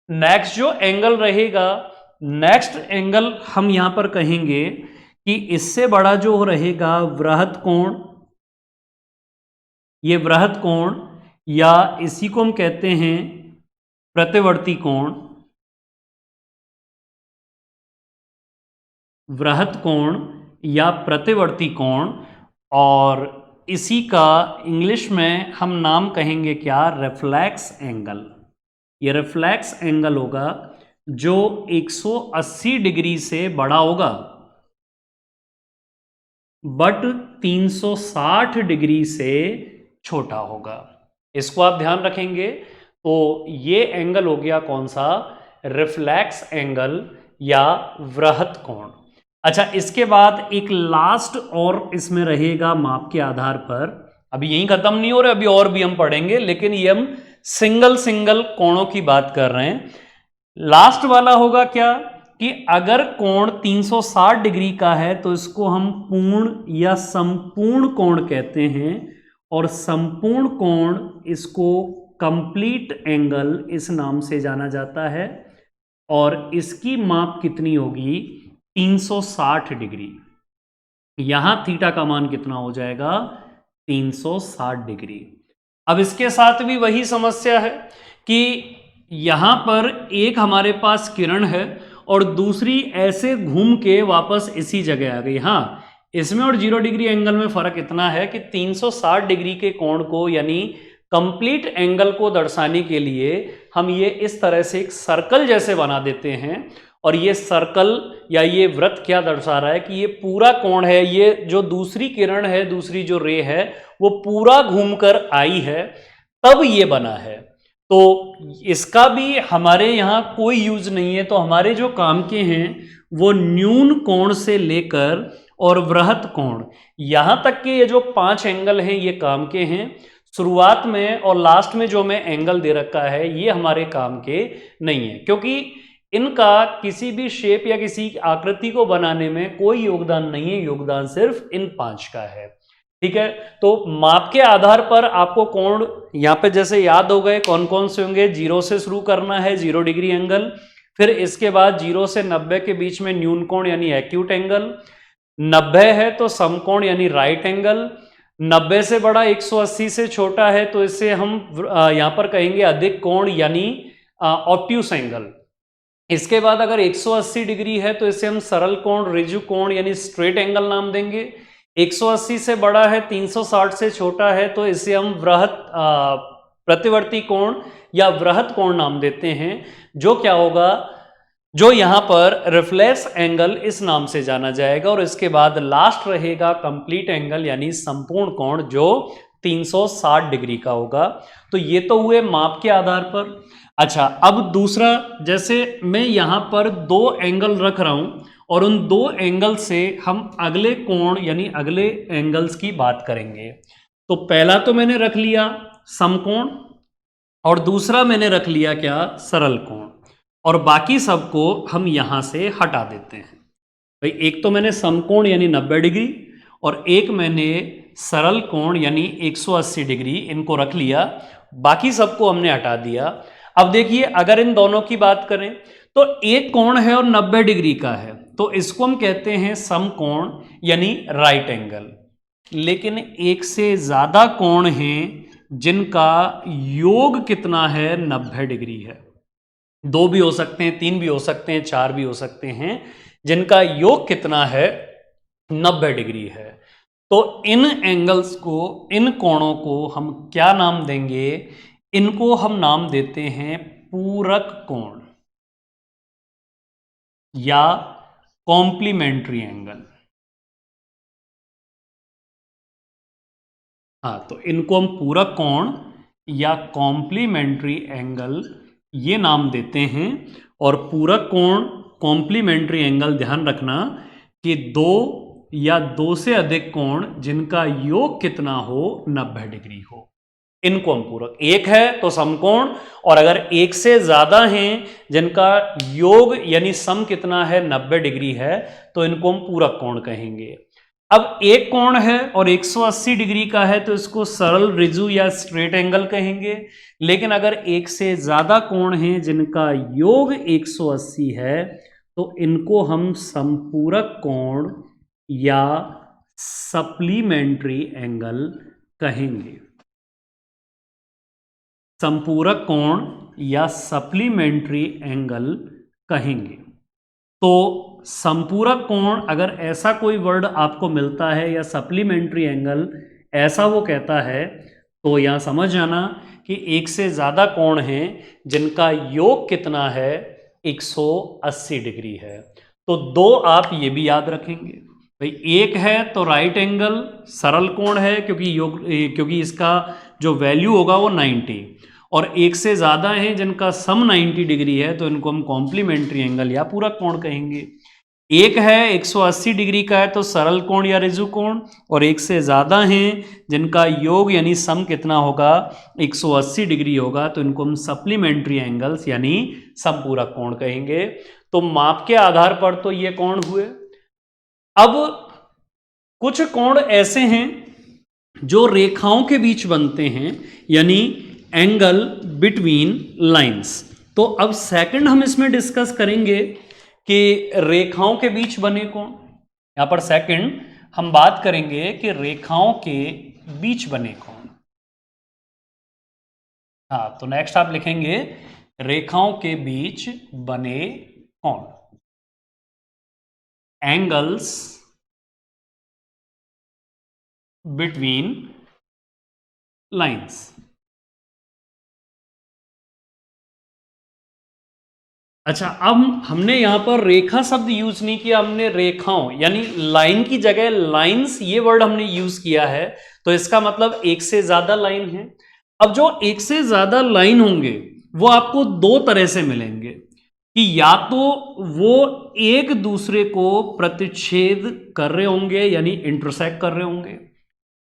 नेक्स्ट जो एंगल रहेगा, नेक्स्ट एंगल हम यहां पर कहेंगे कि इससे बड़ा जो रहेगा वृहत कोण। ये वृहत कोण या इसी को हम कहते हैं प्रतिवर्ती कोण। वृहत कोण या प्रतिवर्ती कोण, और इसी का इंग्लिश में हम नाम कहेंगे क्या? Reflex angle. ये रिफ्लेक्स एंगल होगा जो 180 डिग्री से बड़ा होगा, बट 360 डिग्री से छोटा होगा। इसको आप ध्यान रखेंगे। तो ये एंगल हो गया कौन सा? रिफ्लेक्स एंगल या वृहत कोण। अच्छा, इसके बाद एक लास्ट और इसमें रहेगा माप के आधार पर। अभी यही खत्म नहीं हो रहा, अभी और भी हम पढ़ेंगे, लेकिन ये हम सिंगल सिंगल कोणों की बात कर रहे हैं। लास्ट वाला होगा क्या कि अगर कोण 360 डिग्री का है तो इसको हम पूर्ण या संपूर्ण कोण कहते हैं, और संपूर्ण कोण इसको कंप्लीट एंगल इस नाम से जाना जाता है। और इसकी माप कितनी होगी? 360 डिग्री। यहां थीटा का मान कितना हो जाएगा? 360 डिग्री। अब इसके साथ भी वही समस्या है कि यहां पर एक हमारे पास किरण है और दूसरी ऐसे घूम के वापस इसी जगह आ गई। हाँ, इसमें और 0 डिग्री एंगल में फर्क इतना है कि 360 डिग्री के कोण को यानी कंप्लीट एंगल को दर्शाने के लिए हम ये इस तरह से एक सर्कल जैसे बना देते हैं, और ये सर्कल या ये वृत्त क्या दर्शा रहा है कि ये पूरा कोण है, ये जो दूसरी किरण है, दूसरी जो रे है, वो पूरा घूमकर आई है, तब ये बना है। तो इसका भी हमारे यहाँ कोई यूज नहीं है। तो हमारे जो काम के हैं वो न्यून कोण से लेकर और वृहत कोण, यहां तक के ये जो 5 एंगल हैं ये काम के हैं। शुरुआत में और लास्ट में जो मैं एंगल दे रखा है ये हमारे काम के नहीं है, क्योंकि इनका किसी भी शेप या किसी आकृति को बनाने में कोई योगदान नहीं है। योगदान सिर्फ इन 5 का है। ठीक है, तो माप के आधार पर आपको कोण यहां पे जैसे याद हो गए कौन कौन से होंगे। 0 से शुरू करना है, 0 डिग्री एंगल। फिर इसके बाद 0 से 90 के बीच में न्यून कोण यानी एक्यूट एंगल। 90 है तो समकोण यानी राइट एंगल। 90 से बड़ा 180 से छोटा है तो इसे हम यहां पर कहेंगे अधिक कोण यानी ऑब्ट्यूस एंगल। इसके बाद अगर 180 डिग्री है तो इसे हम सरल कोण, ऋजु कोण यानी स्ट्रेट एंगल नाम देंगे। 180 से बड़ा है, 360 से छोटा है तो इसे हम वृहत प्रतिवर्ती कोण या वृहत कोण नाम देते हैं, जो क्या होगा, जो यहां पर रिफ्लेक्स एंगल इस नाम से जाना जाएगा। और इसके बाद लास्ट रहेगा कंप्लीट एंगल यानी संपूर्ण कोण, जो 360 डिग्री का होगा। तो ये तो हुए माप के आधार पर। अच्छा, अब दूसरा, जैसे मैं यहां पर दो एंगल रख रहा हूं और उन दो एंगल से हम अगले कोण यानी अगले एंगल्स की बात करेंगे। तो पहला तो मैंने रख लिया समकोण और दूसरा मैंने रख लिया क्या, सरल कोण, और बाकी सबको हम यहां से हटा देते हैं। भाई एक तो मैंने समकोण यानी 90 डिग्री और एक मैंने सरल कोण यानी 180 डिग्री, इनको रख लिया, बाकी सबको हमने हटा दिया। अब देखिए, अगर इन दोनों की बात करें तो एक कोण है और 90 डिग्री का है, तो इसको हम कहते हैं समकोण यानी राइट एंगल। लेकिन एक से ज्यादा कोण हैं जिनका योग कितना है, 90 डिग्री है। दो भी हो सकते हैं, तीन भी हो सकते हैं, चार भी हो सकते हैं, जिनका योग कितना है, 90 डिग्री है। तो इन एंगल्स को, इन कोणों को हम क्या नाम देंगे, इनको हम नाम देते हैं पूरक कोण या कॉम्प्लीमेंट्री एंगल। हाँ, तो इनको हम पूरक कोण या कॉम्प्लीमेंट्री एंगल ये नाम देते हैं। और पूरक कोण, कॉम्प्लीमेंट्री एंगल, ध्यान रखना कि दो या दो से अधिक कोण जिनका योग कितना हो, 90 डिग्री हो, इनको हम पूरक। एक है तो समकोण, और अगर एक से ज्यादा हैं जिनका योग यानी सम कितना है, 90 डिग्री है, तो इनको हम पूरक कोण कहेंगे। अब एक कोण है और 180 डिग्री का है, तो इसको सरल, रिजु या स्ट्रेट एंगल कहेंगे। लेकिन अगर एक से ज्यादा कोण हैं जिनका योग 180 है, तो इनको हम संपूरक कोण या सप्लीमेंट्री एंगल कहेंगे। संपूरक कोण या सप्लीमेंट्री एंगल कहेंगे। तो संपूरक कोण, अगर ऐसा कोई वर्ड आपको मिलता है, या सप्लीमेंट्री एंगल ऐसा वो कहता है, तो यहां समझ जाना कि एक से ज्यादा कोण हैं जिनका योग कितना है, 180 डिग्री है। तो दो आप ये भी याद रखेंगे। भाई एक है तो राइट एंगल सरल कोण है, क्योंकि इसका जो वैल्यू होगा वो 90, और एक से ज्यादा है जिनका सम 90 डिग्री है, तो इनको हम कॉम्प्लीमेंट्री एंगल या पूरक कोण कहेंगे। एक है 180 डिग्री का है तो सरल कोण या रिजु कोण, और एक से ज्यादा हैं जिनका योग यानी सम कितना होगा, 180 डिग्री होगा, तो इनको हम सप्लीमेंट्री एंगल्स यानी समपूरक कोण कहेंगे। तो माप के आधार पर तो ये कोण हुए। अब कुछ कोण ऐसे हैं जो रेखाओं के बीच बनते हैं, यानी एंगल बिटवीन लाइंस। तो अब सेकंड हम इसमें डिस्कस करेंगे कि रेखाओं के बीच बने कोण। यहां पर सेकंड हम बात करेंगे कि रेखाओं के बीच बने कोण। हाँ, तो नेक्स्ट आप लिखेंगे रेखाओं के बीच बने कोण, एंगल्स बिटवीन लाइंस। अच्छा, अब हमने यहां पर रेखा शब्द यूज नहीं किया, हमने रेखाओं यानी लाइन की जगह लाइंस ये वर्ड हमने यूज किया है। तो इसका मतलब एक से ज्यादा लाइन है। अब जो एक से ज्यादा लाइन होंगे वो आपको दो तरह से मिलेंगे, कि या तो वो एक दूसरे को प्रतिच्छेद कर रहे होंगे यानी इंटरसेक्ट कर रहे होंगे,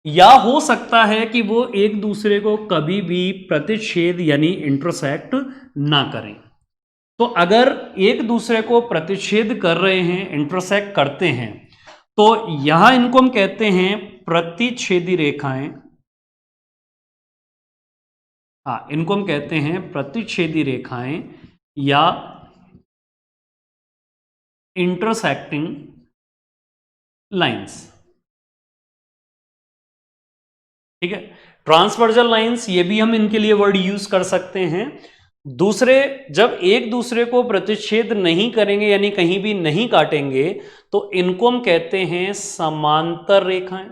या हो सकता है कि वो एक दूसरे को कभी भी प्रतिच्छेद यानी इंटरसेक्ट ना करें। तो अगर एक दूसरे को प्रतिच्छेद कर रहे हैं, इंटरसेक्ट करते हैं, तो यहां इनको हम कहते हैं प्रतिच्छेदी रेखाएं। हाँ, इनको हम कहते हैं प्रतिच्छेदी रेखाएं या इंटरसेक्टिंग लाइंस। ठीक है, ट्रांसवर्जल लाइंस ये भी हम इनके लिए वर्ड यूज कर सकते हैं। दूसरे, जब एक दूसरे को प्रतिच्छेद नहीं करेंगे यानी कहीं भी नहीं काटेंगे, तो इनको हम कहते हैं समांतर रेखाएं।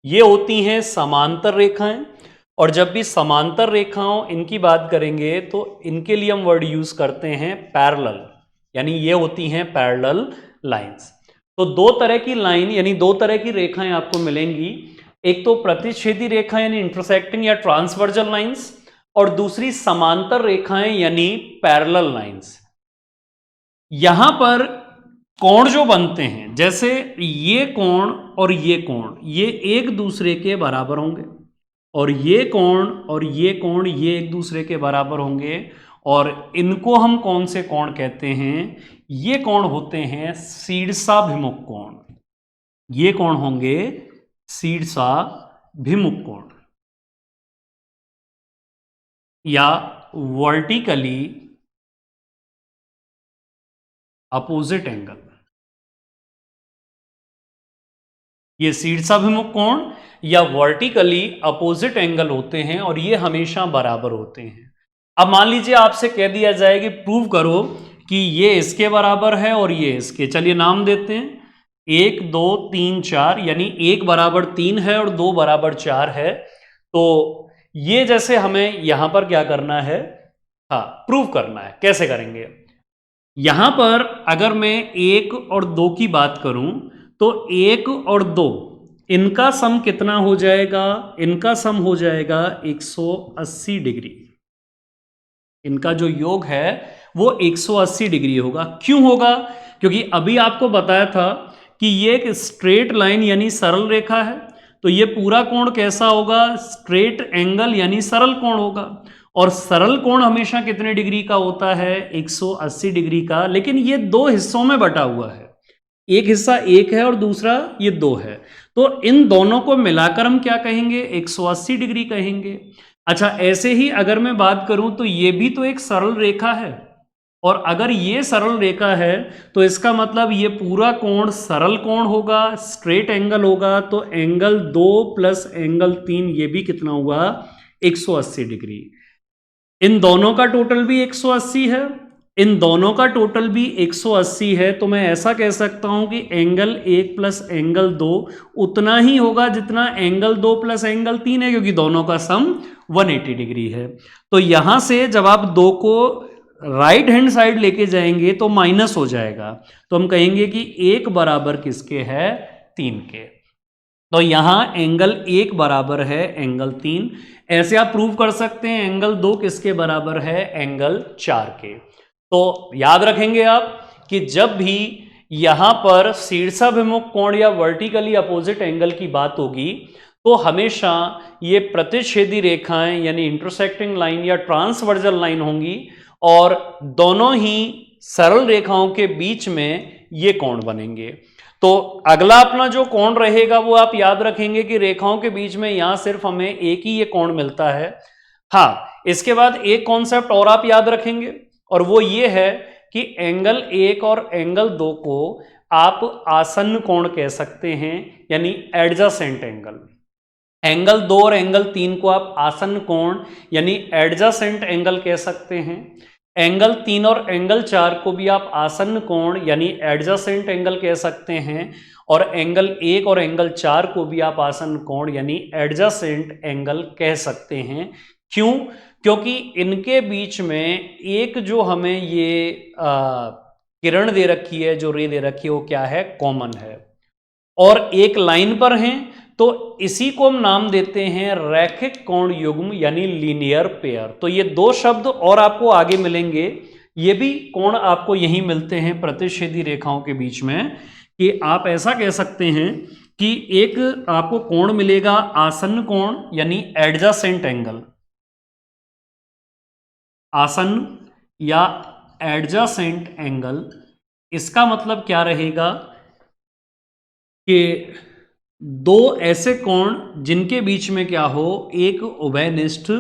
ये होती हैं समांतर रेखाएं। और जब भी समांतर रेखाओं इनकी बात करेंगे तो इनके लिए हम वर्ड यूज करते हैं पैरेलल, यानी ये होती हैं पैरेलल लाइंस। तो दो तरह की लाइन यानी दो तरह की रेखाएं आपको मिलेंगी, एक तो प्रतिच्छेदी रेखा यानी इंटरसेक्टिंग या ट्रांसवर्जल लाइंस, और दूसरी समांतर रेखाएं यानी पैरेलल लाइंस। यहां पर कोण जो बनते हैं, जैसे ये कोण और ये एक दूसरे के बराबर होंगे, और ये कोण ये एक दूसरे के बराबर होंगे, और इनको हम कौन से कोण कहते हैं? ये कोण होते हैं शीर्षाभिमुख कोण। ये कोण होंगे शीर्षाभिमुख कोण या वर्टिकली अपोजिट एंगल। ये शीर्षाभिमुख कोण या वर्टिकली अपोजिट एंगल होते हैं और ये हमेशा बराबर होते हैं। अब मान लीजिए आपसे कह दिया जाए कि प्रूव करो कि ये इसके बराबर है और ये इसके, चलिए नाम देते हैं 1 2 3 4, यानी 1 बराबर 3 है और 2 बराबर 4 है। तो ये जैसे हमें यहां पर क्या करना है, हाँ प्रूव करना है। कैसे करेंगे? यहां पर अगर मैं 1 और 2 की बात करूं तो 1 और 2 इनका सम कितना हो जाएगा? इनका सम हो जाएगा 180 डिग्री। इनका जो योग है वो 180 डिग्री होगा। क्यों होगा? क्योंकि अभी आपको बताया था कि ये एक स्ट्रेट लाइन यानी सरल रेखा है, तो ये पूरा कोण कैसा होगा? स्ट्रेट एंगल यानी सरल कोण होगा। और सरल कोण हमेशा कितने डिग्री का होता है? 180 डिग्री का। लेकिन ये दो हिस्सों में बटा हुआ है, एक हिस्सा 1 है और दूसरा ये 2 है, तो इन दोनों को मिलाकर हम क्या कहेंगे? 180 डिग्री कहेंगे। अच्छा, ऐसे ही अगर मैं बात करूं तो ये भी तो एक सरल रेखा है, और अगर ये सरल रेखा है तो इसका मतलब ये पूरा कोण सरल कोण होगा, स्ट्रेट एंगल होगा। तो एंगल 2 प्लस एंगल 3 ये भी कितना हुआ? 180 डिग्री। इन दोनों का टोटल भी 180 है, इन दोनों का टोटल भी 180 है, तो मैं ऐसा कह सकता हूं कि एंगल 1 प्लस एंगल 2 उतना ही होगा जितना एंगल 2 प्लस एंगल 3 है, क्योंकि दोनों का सम 180 डिग्री है। तो यहां से जब आप 2 को राइट हैंड साइड लेके जाएंगे तो माइनस हो जाएगा, तो हम कहेंगे कि 1 बराबर किसके है? 3 के। तो यहां एंगल 1 बराबर है एंगल 3। ऐसे आप प्रूव कर सकते हैं एंगल 2 किसके बराबर है? एंगल 4 के। तो याद रखेंगे आप कि जब भी यहां पर शीर्षाभिमुख कोण या वर्टिकली अपोजिट एंगल की बात होगी तो हमेशा ये प्रतिच्छेदी रेखाएं यानी इंटरसेक्टिंग लाइन या ट्रांसवर्जल लाइन होंगी, और दोनों ही सरल रेखाओं के बीच में ये कोण बनेंगे। तो अगला अपना जो कोण रहेगा वो आप याद रखेंगे कि रेखाओं के बीच में यहां सिर्फ हमें एक ही ये कोण मिलता है। हाँ, इसके बाद एक कॉन्सेप्ट और आप याद रखेंगे, और वो ये है कि एंगल 1 और एंगल 2 को आप आसन्न कोण कह सकते हैं, यानी एडजेसेंट एंगल। एंगल 2 और एंगल 3 को आप आसन्न कोण यानी एडजेसेंट एंगल कह सकते हैं। एंगल 3 और एंगल 4 को भी आप आसन्न कोण यानी एडजेसेंट एंगल कह सकते हैं, और एंगल 1 और एंगल 4 को भी आप आसन्न कोण यानी एडजेसेंट एंगल कह सकते हैं। क्यों? क्योंकि इनके बीच में एक जो हमें ये किरण दे रखी है, जो रे दे रखी है, वो क्या है? कॉमन है, और एक लाइन पर हैं, तो इसी को हम नाम देते हैं रैखिक कोण युग्म यानी लीनियर पेयर। तो ये दो शब्द और आपको आगे मिलेंगे, ये भी कोण आपको यहीं मिलते हैं प्रतिच्छेदी रेखाओं के बीच में, कि आप ऐसा कह सकते हैं कि एक आपको कोण मिलेगा आसन्न कोण यानी एडजेसेंट एंगल, आसन्न या एडजेसेंट एंगल। इसका मतलब क्या रहेगा कि दो ऐसे कोण जिनके बीच में क्या हो? एक उभयनिष्ठ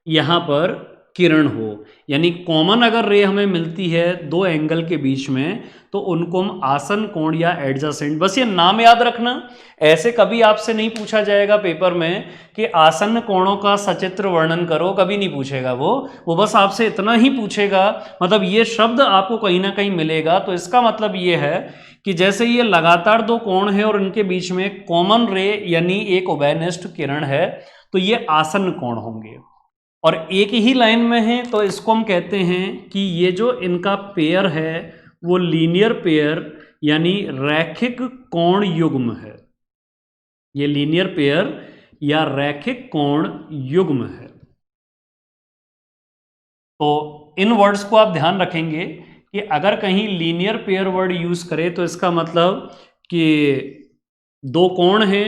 यहां पर किरण हो, यानी कॉमन अगर रे हमें मिलती है दो एंगल के बीच में तो उनको हम आसन्न कोण या एडजेसेंट, बस ये नाम याद रखना। ऐसे कभी आपसे नहीं पूछा जाएगा पेपर में कि आसन्न कोणों का सचित्र वर्णन करो, कभी नहीं पूछेगा वो बस आपसे इतना ही पूछेगा, मतलब ये शब्द आपको कहीं ना कहीं मिलेगा। तो इसका मतलब ये है कि जैसे ये लगातार दो कोण है और इनके बीच में कॉमन रे यानी एक उभयनिष्ठ किरण है, तो ये आसन्न कोण होंगे। और एक ही लाइन में है तो इसको हम कहते हैं कि ये जो इनका पेयर है वो लीनियर पेयर यानी रैखिक कोण युग्म है। ये लीनियर पेयर या रैखिक कोण युग्म है। तो इन वर्ड्स को आप ध्यान रखेंगे कि अगर कहीं लीनियर पेयर वर्ड यूज करें तो इसका मतलब कि दो कोण हैं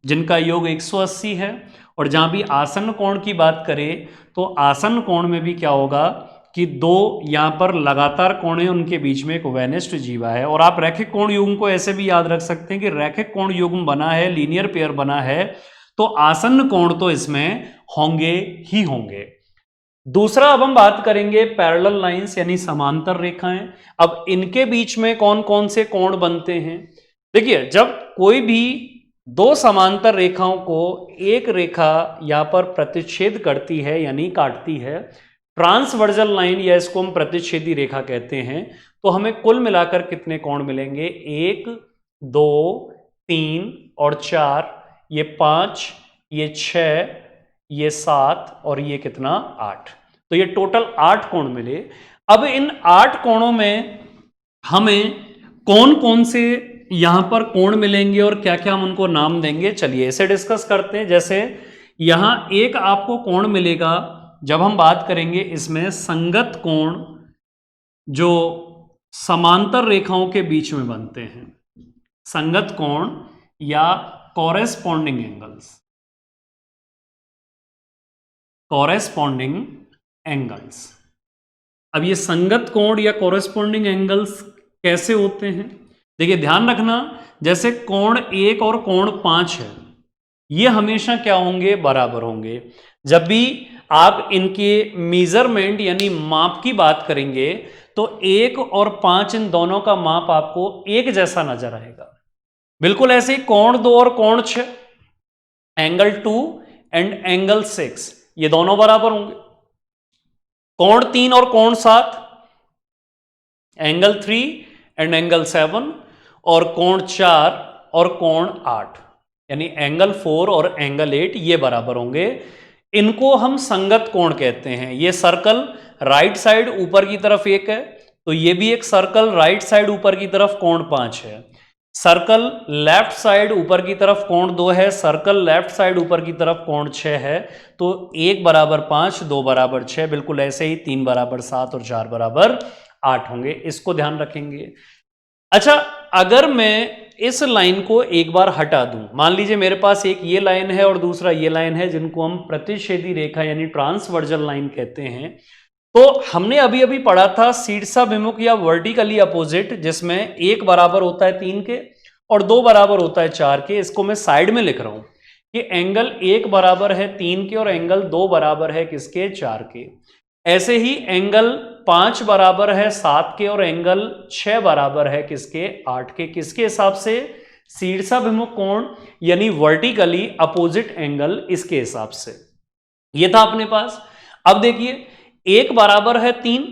जिनका योग 180 है, और जहां भी आसन्न कोण की बात करें तो आसन्न कोण में भी क्या होगा कि दो यहां पर लगातार कोण हैं, उनके बीच में एक वेनिस्ड जीवा है। और आप रैखिक कोण युग्म को ऐसे भी याद रख सकते हैं कि रैखिक कोण युग्म बना है, लीनियर पेयर बना है, तो आसन्न कोण तो इसमें होंगे ही होंगे। दूसरा अब हम बात करेंगे पैरेलल लाइंस यानी समांतर रेखाएं। अब इनके बीच में कौन कौन से कोण बनते हैं? देखिए, जब कोई भी दो समांतर रेखाओं को एक रेखा यहां पर प्रतिच्छेद करती है यानी काटती है, ट्रांसवर्जल लाइन या इसको हम प्रतिच्छेदी रेखा कहते हैं, तो हमें कुल मिलाकर कितने कोण मिलेंगे? 1 2 3 और 4, ये 5, ये 6, ये 7 और ये कितना? 8। तो ये टोटल 8 कोण मिले। अब इन 8 कोणों में हमें कौन कौन से यहां पर कोण मिलेंगे और क्या क्या हम उनको नाम देंगे, चलिए इसे डिस्कस करते हैं। जैसे यहां एक आपको कोण मिलेगा, जब हम बात करेंगे इसमें संगत कोण जो समांतर रेखाओं के बीच में बनते हैं, संगत कोण या कॉरेस्पॉन्डिंग एंगल्स, कॉरेस्पॉन्डिंग एंगल्स। अब ये संगत कोण या कॉरेस्पॉन्डिंग एंगल्स कैसे होते हैं? देखिए ध्यान रखना, जैसे कोण 1 और कोण 5 है, ये हमेशा क्या होंगे? बराबर होंगे। जब भी आप इनके मेजरमेंट यानी माप की बात करेंगे तो 1 और 5 इन दोनों का माप आपको एक जैसा नजर आएगा। बिल्कुल ऐसे ही कोण 2 और कोण 6, एंगल 2 एंड एंगल 6, ये दोनों बराबर होंगे। कोण 3 और कोण 7, एंगल 3 एंड एंगल 7, और कोण 4 और कोण 8 यानी एंगल 4 और एंगल 8, ये बराबर होंगे। इनको हम संगत कोण कहते हैं। ये सर्कल राइट साइड ऊपर की तरफ एक है, तो ये भी एक सर्कल राइट साइड ऊपर की तरफ कोण 5 है। सर्कल लेफ्ट साइड ऊपर की तरफ कोण 2 है, सर्कल लेफ्ट साइड ऊपर की तरफ कोण 6 है। तो 1 बराबर 5, 2 बराबर 6, बिल्कुल ऐसे ही 3 बराबर 7 और 4 बराबर 8 होंगे। इसको ध्यान रखेंगे। अच्छा, अगर मैं इस लाइन को एक बार हटा दूं, मान लीजिए मेरे पास एक ये लाइन है और दूसरा ये लाइन है, जिनको हम प्रतिच्छेदी रेखा यानी ट्रांसवर्जल लाइन कहते हैं, तो हमने अभी अभी पढ़ा था शीर्षाभिमुख या वर्टिकली अपोजिट, जिसमें 1 बराबर होता है 3 के और 2 बराबर होता है 4 के। इसको मैं साइड में लिख रहा हूं कि एंगल 1 बराबर है 3 के और एंगल 2 बराबर है किसके? 4 के। ऐसे ही एंगल 5 बराबर है 7 के और एंगल 6 बराबर है किसके? 8 के। किसके हिसाब से? शीर्षाभिमुख कोण यानी वर्टिकली अपोजिट एंगल, इसके हिसाब से। ये था अपने पास। अब देखिए, 1 बराबर है 3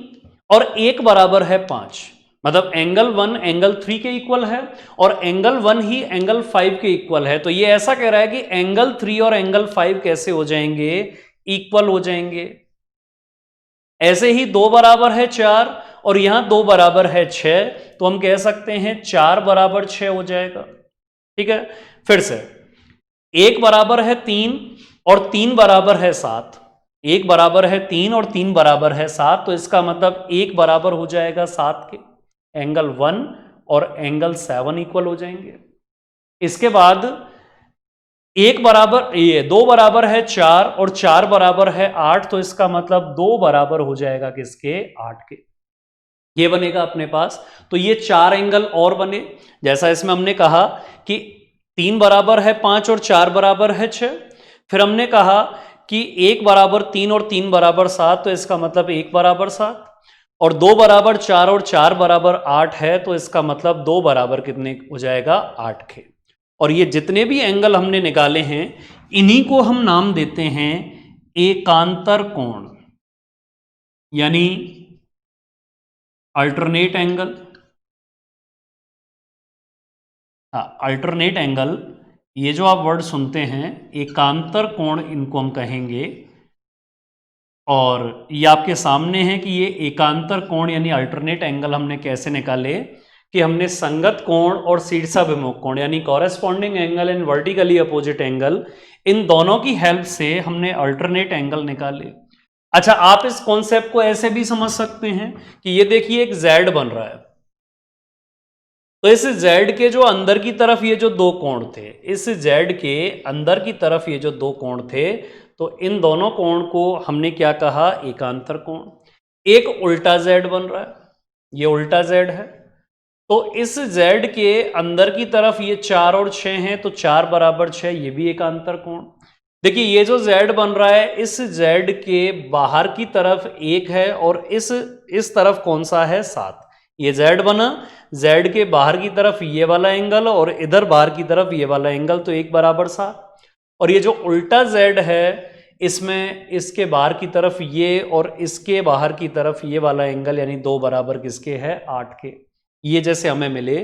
और 1 बराबर है 5, मतलब एंगल 1 एंगल 3 के इक्वल है और एंगल 1 ही एंगल 5 के इक्वल है। तो ये ऐसा कह रहा है कि एंगल 3 और एंगल 5 कैसे हो जाएंगे? इक्वल हो जाएंगे। ऐसे ही 2 बराबर है 4 और यहां 2 बराबर है 6, तो हम कह सकते हैं 4 बराबर 6 हो जाएगा। ठीक है, फिर से 1 बराबर है 3 और 3 बराबर है 7, 1 बराबर है 3 और 3 बराबर है 7, तो इसका मतलब 1 बराबर हो जाएगा 7 के। एंगल 1 और एंगल 7 इक्वल हो जाएंगे। इसके बाद 1 बराबर, ये 2 बराबर है 4 और 4 बराबर है 8, तो इसका मतलब 2 बराबर हो जाएगा किसके? 8 के। ये बनेगा अपने पास। तो ये 4 एंगल और बने, जैसा इसमें हमने कहा कि 3 बराबर है 5 और 4 बराबर है 6। फिर हमने कहा कि 1 बराबर 3 और 3 बराबर 7, तो इसका मतलब 1 बराबर 7, और 2 बराबर 4 और 4 बराबर 8 है, तो इसका मतलब 2 बराबर कितने हो जाएगा? 8 के। और ये जितने भी एंगल हमने निकाले हैं, इन्हीं को हम नाम देते हैं एकांतर कोण यानी अल्टरनेट एंगल। हाँ, अल्टरनेट एंगल ये जो आप वर्ड सुनते हैं एकांतर कोण इनको हम कहेंगे, और ये आपके सामने है कि ये एकांतर कोण यानी अल्टरनेट एंगल हमने कैसे निकाले कि हमने संगत कोण और शीर्षाभिमुख कोण यानी corresponding angle and vertically opposite angle, इन दोनों की हेल्प से हमने अल्टरनेट एंगल निकाले। अच्छा, आप इस कॉन्सेप्ट को ऐसे भी समझ सकते हैं कि ये देखिए एक जेड बन रहा है, तो इस जेड के जो अंदर की तरफ ये जो दो कोण थे, इस जेड के अंदर की तरफ ये जो दो कोण थे, तो इन दोनों कोण को हमने क्या कहा, एकांतर कोण। एक उल्टा जेड बन रहा है, ये उल्टा जेड है, तो इस जेड के अंदर की तरफ ये 4 और 6 हैं, तो 4 बराबर 6, ये भी एकांतर कोण। देखिए ये जो जेड बन रहा है, इस जेड के बाहर की तरफ 1 है और इस तरफ कौन सा है, 7। ये जेड बना, जेड के बाहर की तरफ ये वाला एंगल और इधर बाहर की तरफ ये वाला एंगल, तो 1 बराबर 7। और ये जो उल्टा जेड है, इसमें इसके बाहर की तरफ ये और इसके बाहर की तरफ ये वाला एंगल, यानी 2 बराबर किसके है, 8 के। ये जैसे हमें मिले,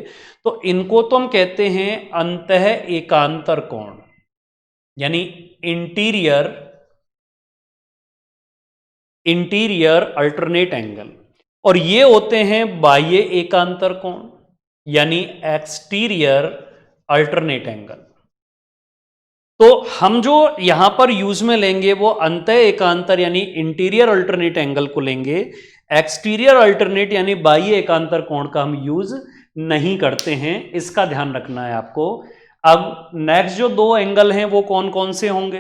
तो इनको तो हम कहते हैं अंतः एकांतर कोण, यानी इंटीरियर अल्टरनेट एंगल। और ये होते हैं बाह्य एकांतर कोण, यानी एक्सटीरियर अल्टरनेट एंगल। तो हम जो यहां पर यूज में लेंगे वो अंतः एकांतर यानी इंटीरियर अल्टरनेट एंगल को लेंगे, एक्सटीरियर अल्टरनेट यानी बाह्य एकांतर कोण का हम यूज नहीं करते हैं, इसका ध्यान रखना है आपको। अब नेक्स्ट जो दो एंगल हैं वो कौन कौन से होंगे,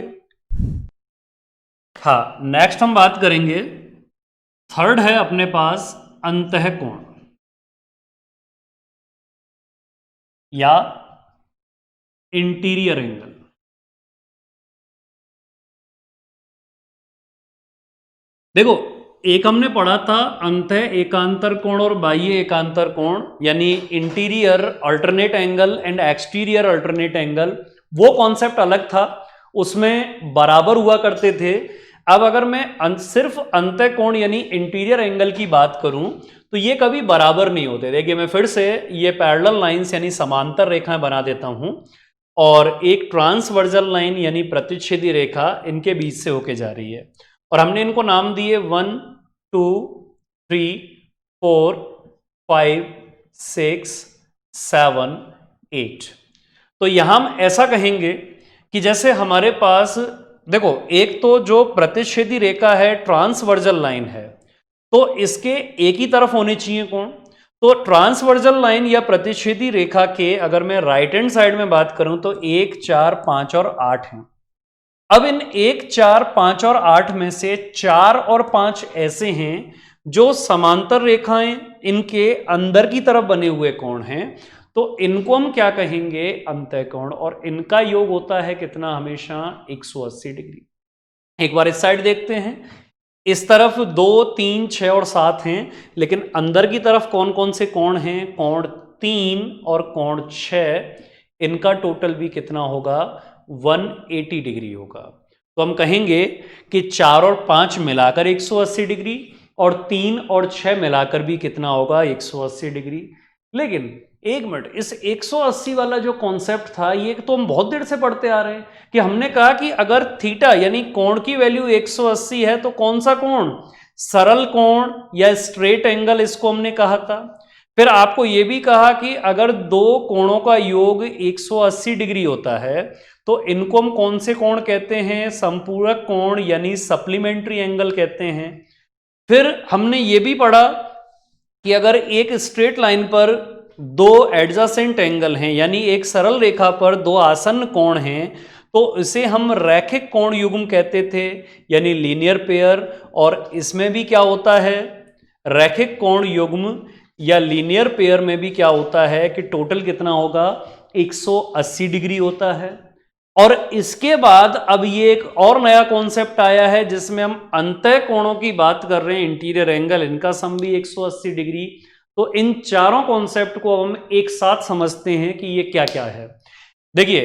हाँ नेक्स्ट हम बात करेंगे, थर्ड है अपने पास अंतः कोण या इंटीरियर एंगल। देखो एक हमने पढ़ा था अंतः एकांतर कोण और बाह्य एकांतर कोण, यानी interior alternate angle and exterior alternate angle, वो कॉन्सेप्ट अलग था, उसमें बराबर हुआ करते थे। अब अगर मैं सिर्फ अंतः कोण यानी इंटीरियर एंगल की बात करूं तो ये कभी बराबर नहीं होते। देखिए मैं फिर से ये पैरेलल लाइंस यानी समांतर रेखाएं बना देता हूं, और एक ट्रांसवर्जल लाइन यानी प्रतिच्छेदी रेखा इनके बीच से होके जा रही है, और हमने इनको नाम दिए 1 2 3 4 5 6 7 8। तो यहां हम ऐसा कहेंगे कि जैसे हमारे पास देखो एक तो जो प्रतिच्छेदी रेखा है ट्रांसवर्जल लाइन है, तो इसके एक ही तरफ होने चाहिए कोण। तो ट्रांसवर्जल लाइन या प्रतिच्छेदी रेखा के अगर मैं राइट हैंड साइड में बात करूं तो 1 4 5 और 8 हैं। अब इन 1 4 5 और 8 में से 4 और 5 ऐसे हैं जो समांतर रेखाएं इनके अंदर की तरफ बने हुए कोण हैं, तो इनको हम क्या कहेंगे, अंतः कोण, और इनका योग होता है कितना, हमेशा 180 डिग्री। एक बार इस साइड देखते हैं, इस तरफ 2 3 6 और 7 हैं, लेकिन अंदर की तरफ कौन कौन से कोण हैं, कोण 3 और कोण 6, इनका टोटल भी कितना होगा, 180 डिग्री होगा। तो हम कहेंगे कि 4 और 5 मिलाकर 180 डिग्री और 3 और 6 मिलाकर भी कितना होगा, 180 डिग्री। लेकिन एक मिनट, इस 180 वाला जो कॉन्सेप्ट था ये तो हम बहुत देर से पढ़ते आ रहे हैं कि हमने कहा कि अगर थीटा यानी कोण की वैल्यू 180 है तो कौन सा कोण, सरल कोण या स्ट्रेट एंगल, इसको हमने कहा था। फिर आपको यह भी कहा कि अगर दो कोणों का योग 180 डिग्री होता है तो इनको हम कौन से कोण कहते हैं, संपूरक कोण यानी सप्लीमेंट्री एंगल कहते हैं। फिर हमने ये भी पढ़ा कि अगर एक स्ट्रेट लाइन पर दो एडजेसेंट एंगल हैं, यानी एक सरल रेखा पर दो आसन्न कोण हैं, तो इसे हम रैखिक कोण युग्म कहते थे, यानी लीनियर पेयर। और इसमें भी क्या होता है, रैखिक कोण युग्म या लीनियर पेयर में भी क्या होता है कि टोटल कितना होगा, 180 डिग्री होता है। और इसके बाद अब ये एक और नया कॉन्सेप्ट आया है जिसमें हम अंतः कोणों की बात कर रहे हैं, इंटीरियर एंगल, इनका सम भी 180 डिग्री। तो इन चारों कॉन्सेप्ट को हम एक साथ समझते हैं कि ये क्या क्या है। देखिए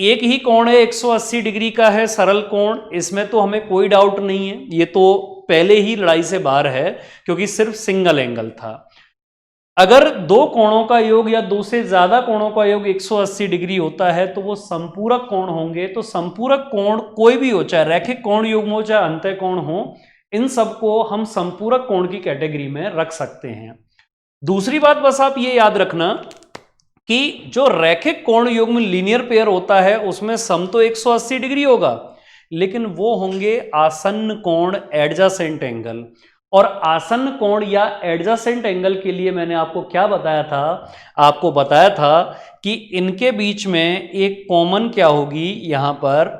एक ही कोण है 180 डिग्री का है, सरल कोण, इसमें तो हमें कोई डाउट नहीं है, ये तो पहले ही लड़ाई से बाहर है क्योंकि सिर्फ सिंगल एंगल था। अगर दो कोणों का योग या दो से ज्यादा कोणों का योग 180 डिग्री होता है तो वो संपूरक कोण होंगे। तो संपूरक कोण कोई भी हो, चाहे रैखिक कोण युग्म हो चाहे अंतः कोण हो, इन सबको हम संपूरक कोण की कैटेगरी में रख सकते हैं। दूसरी बात बस आप ये याद रखना कि जो रैखिक कोण युग्म लीनियर पेयर होता है उसमें सम तो 180 डिग्री होगा, लेकिन वो होंगे आसन्न कोण, एडजासेंट एंगल। और आसन्न कोण या एडजासेंट एंगल के लिए मैंने आपको क्या बताया था, आपको बताया था कि इनके बीच में एक कॉमन क्या होगी, यहां पर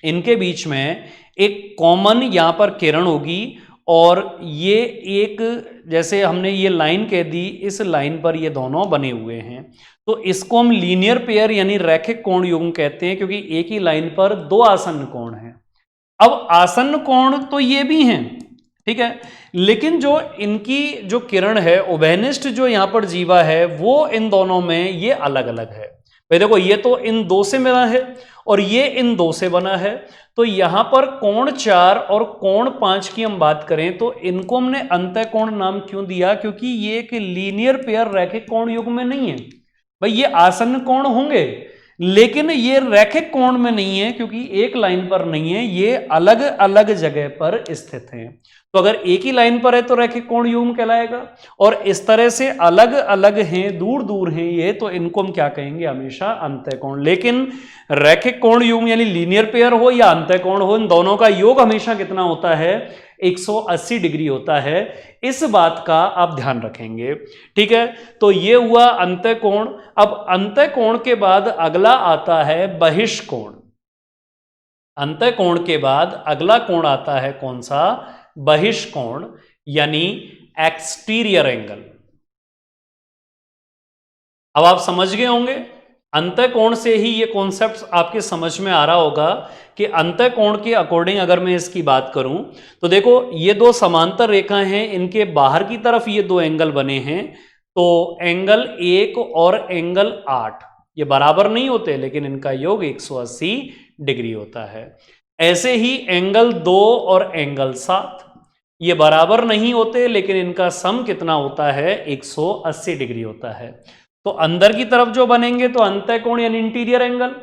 इनके बीच में एक कॉमन यहां पर किरण होगी, और ये एक, जैसे हमने ये लाइन कह दी, इस लाइन पर ये दोनों बने हुए हैं, तो इसको हम लीनियर पेयर यानी रैखिक कोण युग्म कहते हैं, क्योंकि एक ही लाइन पर दो आसन्न कोण हैं। अब आसन्न कोण तो ये भी हैं, ठीक है, लेकिन जो इनकी जो किरण है, उभयनिष्ठ जो यहां पर जीवा है, वो इन दोनों में ये अलग अलग है। भाई देखो, ये तो इन दो से बना है और ये इन दो से बना है, तो यहां पर कोण 4 और कोण 5 की हम बात करें तो इनको हमने अंतः कोण नाम क्यों दिया, क्योंकि ये एक लीनियर पेयर रैखिक कोण युग्म में नहीं है। भाई ये आसन्न कोण होंगे, लेकिन ये रैखिक कोण में नहीं है, क्योंकि एक लाइन पर नहीं है, ये अलग अलग जगह पर स्थित हैं। तो अगर एक ही लाइन पर है तो रैखिक कोण युग्म कहलाएगा, और इस तरह से अलग अलग हैं, दूर दूर हैं ये, तो इनको हम क्या कहेंगे, हमेशा अंतः कोण। लेकिन रैखिक कोण युग्म यानी लीनियर पेयर हो या अंतः कोण हो, इन दोनों का योग हमेशा कितना होता है, 180 डिग्री होता है। इस बात का आप ध्यान रखेंगे, ठीक है। तो ये हुआ अंतः कोण। अब अंतः कोण के बाद अगला आता है बहिष्कोण। अंतः कोण के बाद अगला कोण आता है कौन सा, बहिष्कोण, यानी एक्सटीरियर एंगल। अब आप समझ गए होंगे, अंतः कोण से ही ये कॉन्सेप्ट आपके समझ में आ रहा होगा कि अंतः कोण के अकॉर्डिंग अगर मैं इसकी बात करूं तो देखो, ये दो समांतर रेखाएं हैं, इनके बाहर की तरफ ये दो एंगल बने हैं, तो एंगल 1 और एंगल 8 ये बराबर नहीं होते, लेकिन इनका योग 180 डिग्री होता है। ऐसे ही एंगल 2 और एंगल 7 ये बराबर नहीं होते, लेकिन इनका सम कितना होता है, 180 डिग्री होता है। तो अंदर की तरफ जो बनेंगे तो अंतः कोण यानी इंटीरियर एंगल,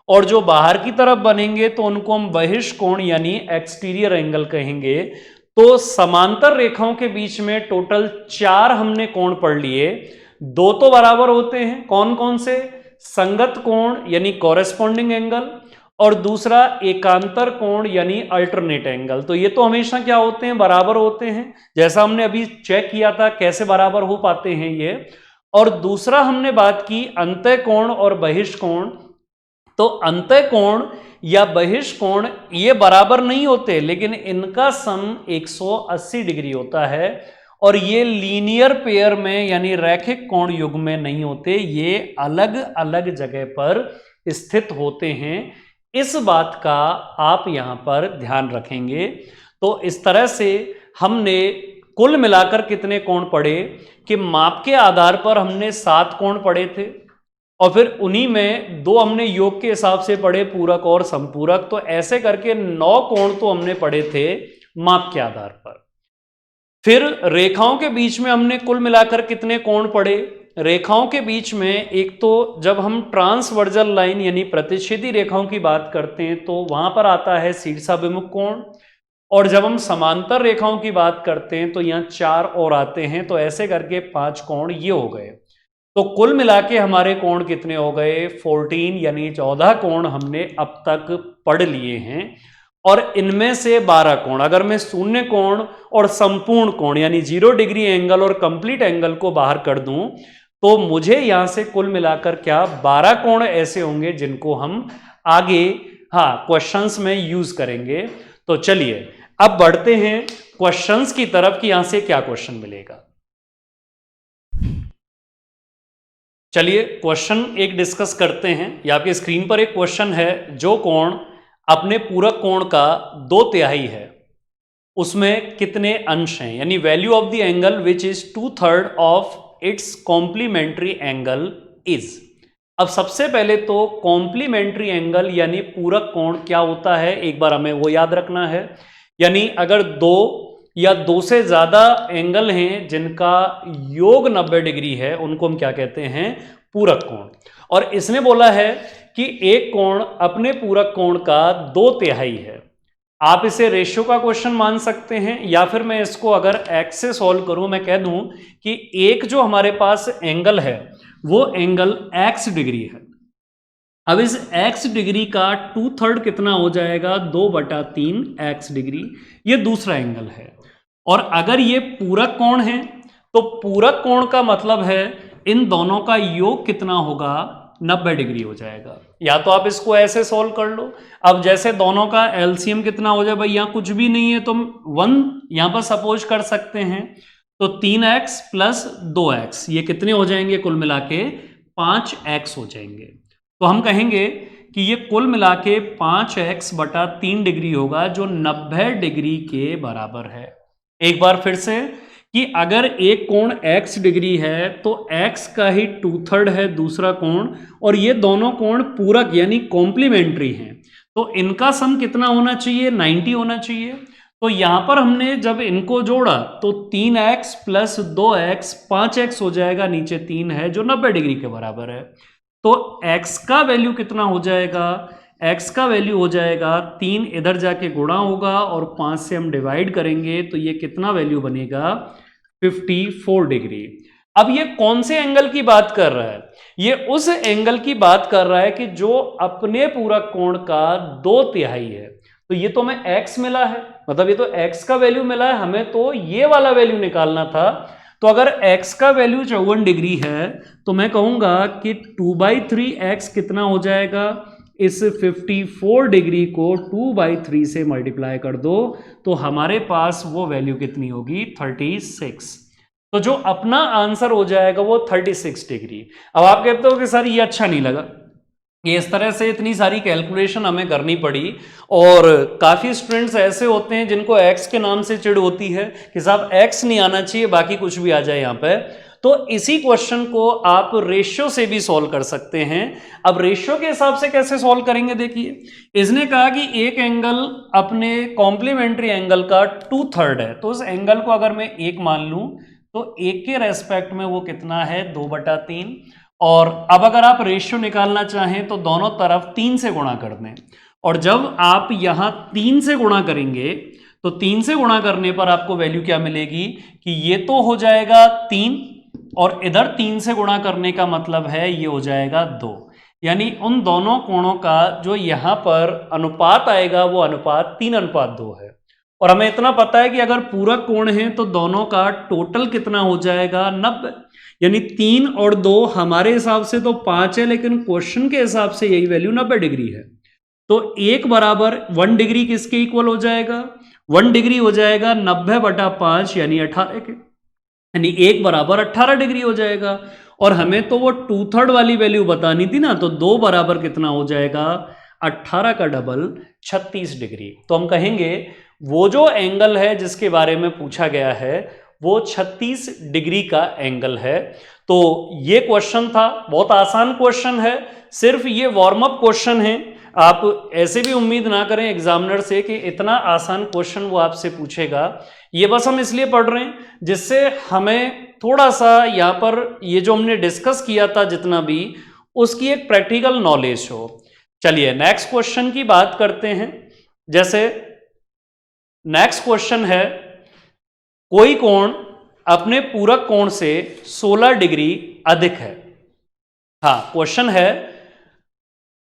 और जो बाहर की तरफ बनेंगे तो उनको हम बहिष्कोण यानी एक्सटीरियर एंगल कहेंगे। तो समांतर रेखाओं के बीच में टोटल 4 हमने कोण पढ़ लिए। 2 तो बराबर होते हैं, कौन कौन से, संगत कोण यानी कॉरेस्पॉन्डिंग एंगल, और दूसरा एकांतर कोण यानी अल्टरनेट एंगल। तो ये तो हमेशा क्या होते हैं, बराबर होते हैं, जैसा हमने अभी चेक किया था कैसे बराबर हो पाते हैं ये। और दूसरा हमने बात की अंतः कोण और बहिष्कोण। तो अंतः कोण या बहिष्कोण ये बराबर नहीं होते, लेकिन इनका सम 180 डिग्री होता है, और ये लीनियर पेयर में यानी रैखिक कोण युग्म में नहीं होते, ये अलग अलग जगह पर स्थित होते हैं। इस बात का आप यहां पर ध्यान रखेंगे। तो इस तरह से हमने कुल मिलाकर कितने कोण पढ़े, कि माप के आधार पर हमने 7 कोण पढ़े थे, और फिर उन्हीं में 2 हमने योग के हिसाब से पढ़े, पूरक और संपूरक। तो ऐसे करके 9 कोण तो हमने पढ़े थे माप के आधार पर। फिर रेखाओं के बीच में हमने कुल मिलाकर कितने कोण पढ़े, रेखाओं के बीच में एक तो जब हम ट्रांसवर्जल लाइन यानी प्रतिच्छेदी रेखाओं की बात करते हैं तो वहां पर आता है शीर्षाभिमुख कोण, और जब हम समांतर रेखाओं की बात करते हैं तो यहाँ 4 और आते हैं, तो ऐसे करके 5 कोण ये हो गए। तो कुल मिला के हमारे कोण कितने हो गए, 14 यानी 14 कोण हमने अब तक पढ़ लिए हैं। और इनमें से 12 कोण, अगर मैं शून्य कोण और संपूर्ण कोण यानी 0 डिग्री एंगल और कंप्लीट एंगल को बाहर कर दूं, तो मुझे यहां से कुल मिलाकर क्या 12 कोण ऐसे होंगे जिनको हम आगे क्वेश्चंस में यूज करेंगे। तो चलिए अब बढ़ते हैं क्वेश्चंस की तरफ कि यहां से क्या क्वेश्चन मिलेगा। चलिए क्वेश्चन एक डिस्कस करते हैं। ये आपकी स्क्रीन पर एक क्वेश्चन है, जो कोण अपने पूरक कोण का 2/3 है उसमें कितने अंश हैं, यानी value of the angle which is 2/3 of its complementary angle is. अब सबसे पहले तो कॉम्प्लीमेंट्री एंगल यानी पूरक कोण क्या होता है, एक बार हमें वो याद रखना है। यानी अगर 2 या दो से ज्यादा एंगल हैं जिनका योग 90 डिग्री है, उनको हम क्या कहते हैं? पूरक कोण। और इसने बोला है कि एक कोण अपने पूरक कोण का 2/3 है। आप इसे रेशियो का क्वेश्चन मान सकते हैं, या फिर मैं इसको अगर एक्स से सॉल्व करूं, मैं कह दूं कि एक जो हमारे पास एंगल है वो एंगल एक्स डिग्री है। अब इस एक्स डिग्री का 2/3 कितना हो जाएगा? 2/3 एक्स डिग्री, ये दूसरा एंगल है। और अगर ये पूरक कोण है तो पूरक कोण का मतलब है इन दोनों का योग कितना होगा? 90 डिग्री हो जाएगा। या तो आप इसको ऐसे सॉल्व कर लो। अब जैसे दोनों का एलसीएम कितना हो जाए भाई, यहां कुछ भी नहीं है तो 1 यहां पर सपोज कर सकते हैं। तो 3x प्लस 2x ये कितने हो जाएंगे? कुल मिला के 5x हो जाएंगे। तो हम कहेंगे कि ये कुल मिला के 5x/3 डिग्री होगा, जो 90 डिग्री के बराबर है। एक बार फिर से, कि अगर एक कोण x डिग्री है तो x का ही 2/3 है दूसरा कोण, और ये दोनों कोण पूरक यानी कॉम्प्लीमेंट्री हैं, तो इनका सम कितना होना चाहिए? 90 होना चाहिए। तो यहां पर हमने जब इनको जोड़ा तो 3x प्लस 2x 5x हो जाएगा, नीचे 3 है जो 90 डिग्री के बराबर है। तो x का वैल्यू कितना हो जाएगा? x का वैल्यू हो जाएगा 3 इधर जाके गुणा होगा और 5 से हम डिवाइड करेंगे, तो ये कितना वैल्यू बनेगा? 54 डिग्री। अब ये कौन से एंगल की बात कर रहा है? ये उस एंगल की बात कर रहा है कि जो अपने पूरक कोण का 2/3 है। तो ये तो हमें x मिला है, मतलब ये तो x का वैल्यू मिला है, हमें तो ये वाला वैल्यू निकालना था। तो अगर x का वैल्यू 54 डिग्री है तो मैं कहूंगा कि 2/3x कितना हो जाएगा? इस 54 डिग्री को 2/3 से मल्टीप्लाई कर दो तो हमारे पास वो वैल्यू कितनी होगी? 36। तो जो अपना आंसर हो जाएगा वो 36 डिग्री। अब आप कहते हो कि सर ये अच्छा नहीं लगा, ये इस तरह से इतनी सारी कैलकुलेशन हमें करनी पड़ी। और काफ़ी स्टूडेंट्स ऐसे होते हैं जिनको एक्स के नाम से चिढ़ होती है कि साहब एक्स नहीं आना चाहिए, बाकी कुछ भी आ जाए यहाँ पे। तो इसी क्वेश्चन को आप रेशियो से भी सॉल्व कर सकते हैं। अब रेशियो के हिसाब से कैसे सॉल्व करेंगे? देखिए, इसने कहा कि एक एंगल अपने कॉम्प्लीमेंट्री एंगल का 2/3 है, तो उस एंगल को अगर मैं 1 मान लूं तो 1 के रेस्पेक्ट में वो कितना है? 2/3। और अब अगर आप रेशियो निकालना चाहें तो दोनों तरफ 3 से गुणा कर दें, और जब आप यहां 3 से गुणा करेंगे तो 3 से गुणा करने पर आपको वैल्यू क्या मिलेगी? कि ये तो हो जाएगा 3, और इधर 3 से गुणा करने का मतलब है ये हो जाएगा 2। यानी उन दोनों कोणों का जो यहां पर अनुपात आएगा वो अनुपात 3:2 है। और हमें इतना पता है कि अगर पूरक कोण है तो दोनों का टोटल कितना हो जाएगा? 90। यानी 3 और 2 हमारे हिसाब से तो 5 है, लेकिन क्वेश्चन के हिसाब से यही वैल्यू 90 डिग्री है। तो 1 बराबर 1 डिग्री किसके इक्वल हो जाएगा? 1 डिग्री हो जाएगा 90/5 यानी 18 के, यानी 1 बराबर 18 डिग्री हो जाएगा। और हमें तो वो 2/3 वाली वैल्यू बतानी थी ना, तो 2 बराबर कितना हो जाएगा? 18 का डबल 36 डिग्री। तो हम कहेंगे वो जो एंगल है जिसके बारे में पूछा गया है वो 36 डिग्री का एंगल है। तो ये क्वेश्चन था, बहुत आसान क्वेश्चन है, सिर्फ ये वार्म अप क्वेश्चन है। आप ऐसे भी उम्मीद ना करें एग्जामिनर से कि इतना आसान क्वेश्चन वो आपसे पूछेगा। ये बस हम इसलिए पढ़ रहे हैं जिससे हमें थोड़ा सा यहाँ पर ये जो हमने डिस्कस किया था जितना भी, उसकी एक प्रैक्टिकल नॉलेज हो। चलिए नेक्स्ट क्वेश्चन की बात करते हैं। जैसे नेक्स्ट क्वेश्चन है, कोई कोण अपने पूरक कोण से 16 डिग्री अधिक है। हाँ, क्वेश्चन है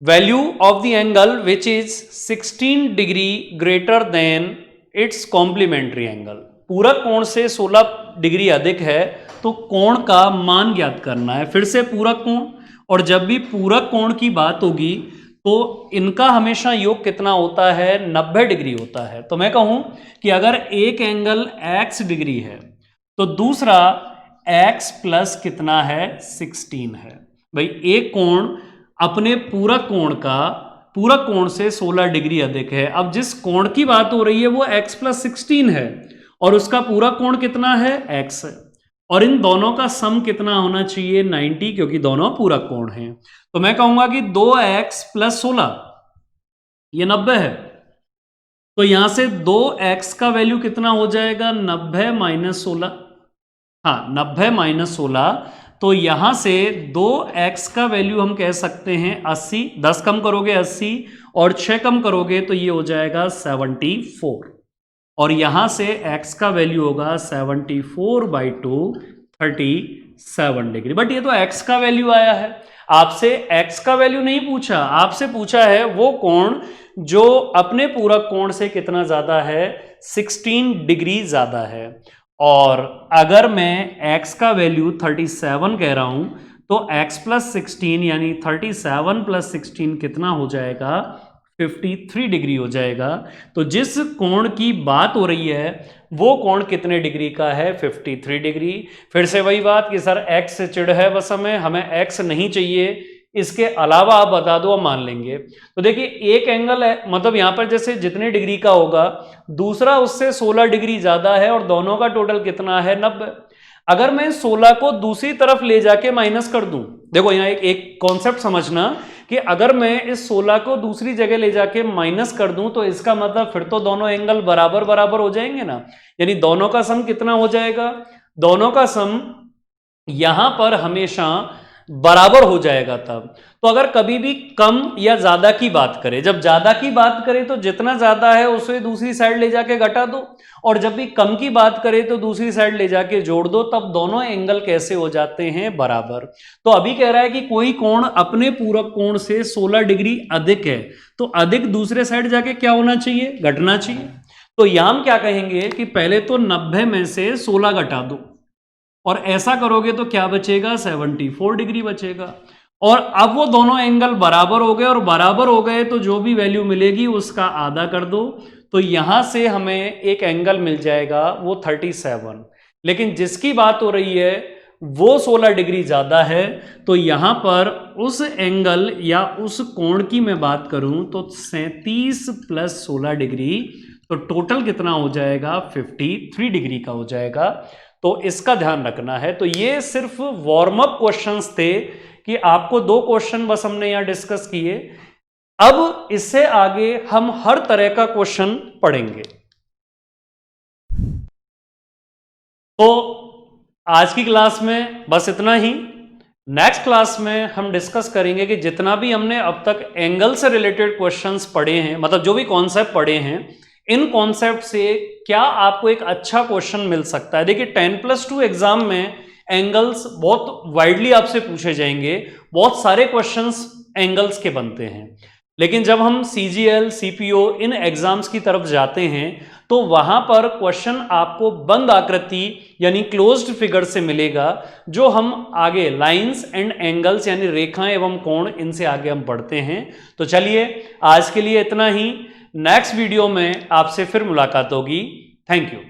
value of the angle which is 16 degree greater than its complementary angle. पूरक कोण से 16 डिग्री अधिक है तो कोण का मान ज्ञात करना है। फिर से पूरक कोण, और जब भी पूरक कोण की बात होगी तो इनका हमेशा योग कितना होता है? 90 डिग्री होता है। तो मैं कहूं कि अगर एक एंगल x डिग्री है तो दूसरा x प्लस कितना है? 16 है। भाई एक कोण अपने पूरक कोण से 16 डिग्री अधिक है। अब जिस कोण की बात हो रही है वो x प्लस 16 है, और उसका पूरक कोण कितना है? x है। और इन दोनों का सम कितना होना चाहिए? 90, क्योंकि दोनों पूरक कोण हैं। तो मैं कहूंगा कि 2x प्लस 16 ये 90 है। तो यहां से 2x का वैल्यू कितना हो जाएगा 90 माइनस 16, हाँ 90 माइनस 16, तो यहां से 2x का वैल्यू हम कह सकते हैं 80, 10 कम करोगे 80 और 6 कम करोगे तो ये हो जाएगा 74, और यहां से x का वैल्यू होगा 74/2 37 डिग्री। बट ये तो x का वैल्यू आया है, आपसे x का वैल्यू नहीं पूछा, आपसे पूछा है वो कोण जो अपने पूरक कोण से कितना ज्यादा है 16 डिग्री ज्यादा है। और अगर मैं x का वैल्यू 37 कह रहा हूं तो x प्लस 16 यानी 37 प्लस 16 कितना हो जाएगा 53 डिग्री हो जाएगा। तो जिस कोण की बात हो रही है वो कोण कितने डिग्री का है 53 डिग्री। फिर से वही बात कि सर x से चिढ़ है बस हमें x नहीं चाहिए, इसके अलावा आप बता दो हम मान लेंगे। तो देखिए एक एंगल है, मतलब यहां पर जैसे जितने डिग्री का होगा दूसरा उससे 16 डिग्री ज्यादा है और दोनों का टोटल कितना है 90। अगर मैं 16 को दूसरी तरफ ले जाके माइनस कर दूं, देखो यहां एक कॉन्सेप्ट समझना कि अगर मैं इस 16 को दूसरी जगह ले जाके माइनस कर दूं तो इसका मतलब फिर तो दोनों एंगल बराबर बराबर हो जाएंगे ना, यानी दोनों का सम कितना हो जाएगा, दोनों का सम यहां पर हमेशा बराबर हो जाएगा। तब तो अगर कभी भी कम या ज्यादा की बात करें, जब ज्यादा की बात करें तो जितना ज्यादा है उसे दूसरी साइड ले जाके घटा दो, और जब भी कम की बात करें तो दूसरी साइड ले जाके जोड़ दो, तब दोनों एंगल कैसे हो जाते हैं बराबर। तो अभी कह रहा है कि कोई कोण अपने पूरक कोण से 16 डिग्री अधिक है, तो अधिक दूसरे साइड जाके क्या होना चाहिए घटना चाहिए। तो यहां हम क्या कहेंगे कि पहले तो 90 में से 16 घटा दो, और ऐसा करोगे तो क्या बचेगा 74 डिग्री बचेगा। और अब वो दोनों एंगल बराबर हो गए, और बराबर हो गए तो जो भी वैल्यू मिलेगी उसका आधा कर दो, तो यहां से हमें एक एंगल मिल जाएगा वो 37। लेकिन जिसकी बात हो रही है वो 16 डिग्री ज्यादा है, तो यहां पर उस एंगल या उस कोण की मैं बात करूं तो 37 प्लस 16 डिग्री, तो टोटल कितना हो जाएगा 53 डिग्री का हो जाएगा। तो इसका ध्यान रखना है। तो ये सिर्फ वार्म अप क्वेश्चंस थे कि आपको 2 क्वेश्चन बस हमने यहां डिस्कस किए। अब इससे आगे हम हर तरह का क्वेश्चन पढ़ेंगे। तो आज की क्लास में बस इतना ही। नेक्स्ट क्लास में हम डिस्कस करेंगे कि जितना भी हमने अब तक एंगल से रिलेटेड क्वेश्चंस पढ़े हैं, मतलब जो भी कॉन्सेप्ट पढ़े हैं, इन कॉन्सेप्ट से क्या आपको एक अच्छा क्वेश्चन मिल सकता है। देखिए 10+2 एग्जाम में एंगल्स बहुत वाइडली आपसे पूछे जाएंगे, बहुत सारे क्वेश्चंस एंगल्स के बनते हैं। लेकिन जब हम CGL, CPO इन एग्जाम्स की तरफ जाते हैं तो वहां पर क्वेश्चन आपको बंद आकृति यानी क्लोज्ड फिगर से मिलेगा, जो हम आगे लाइंस एंड एंगल्स यानी रेखाएं एवं कोण, इनसे आगे हम बढ़ते हैं। तो चलिए आज के लिए इतना ही। नेक्स्ट वीडियो में आपसे फिर मुलाकात होगी। Thank you.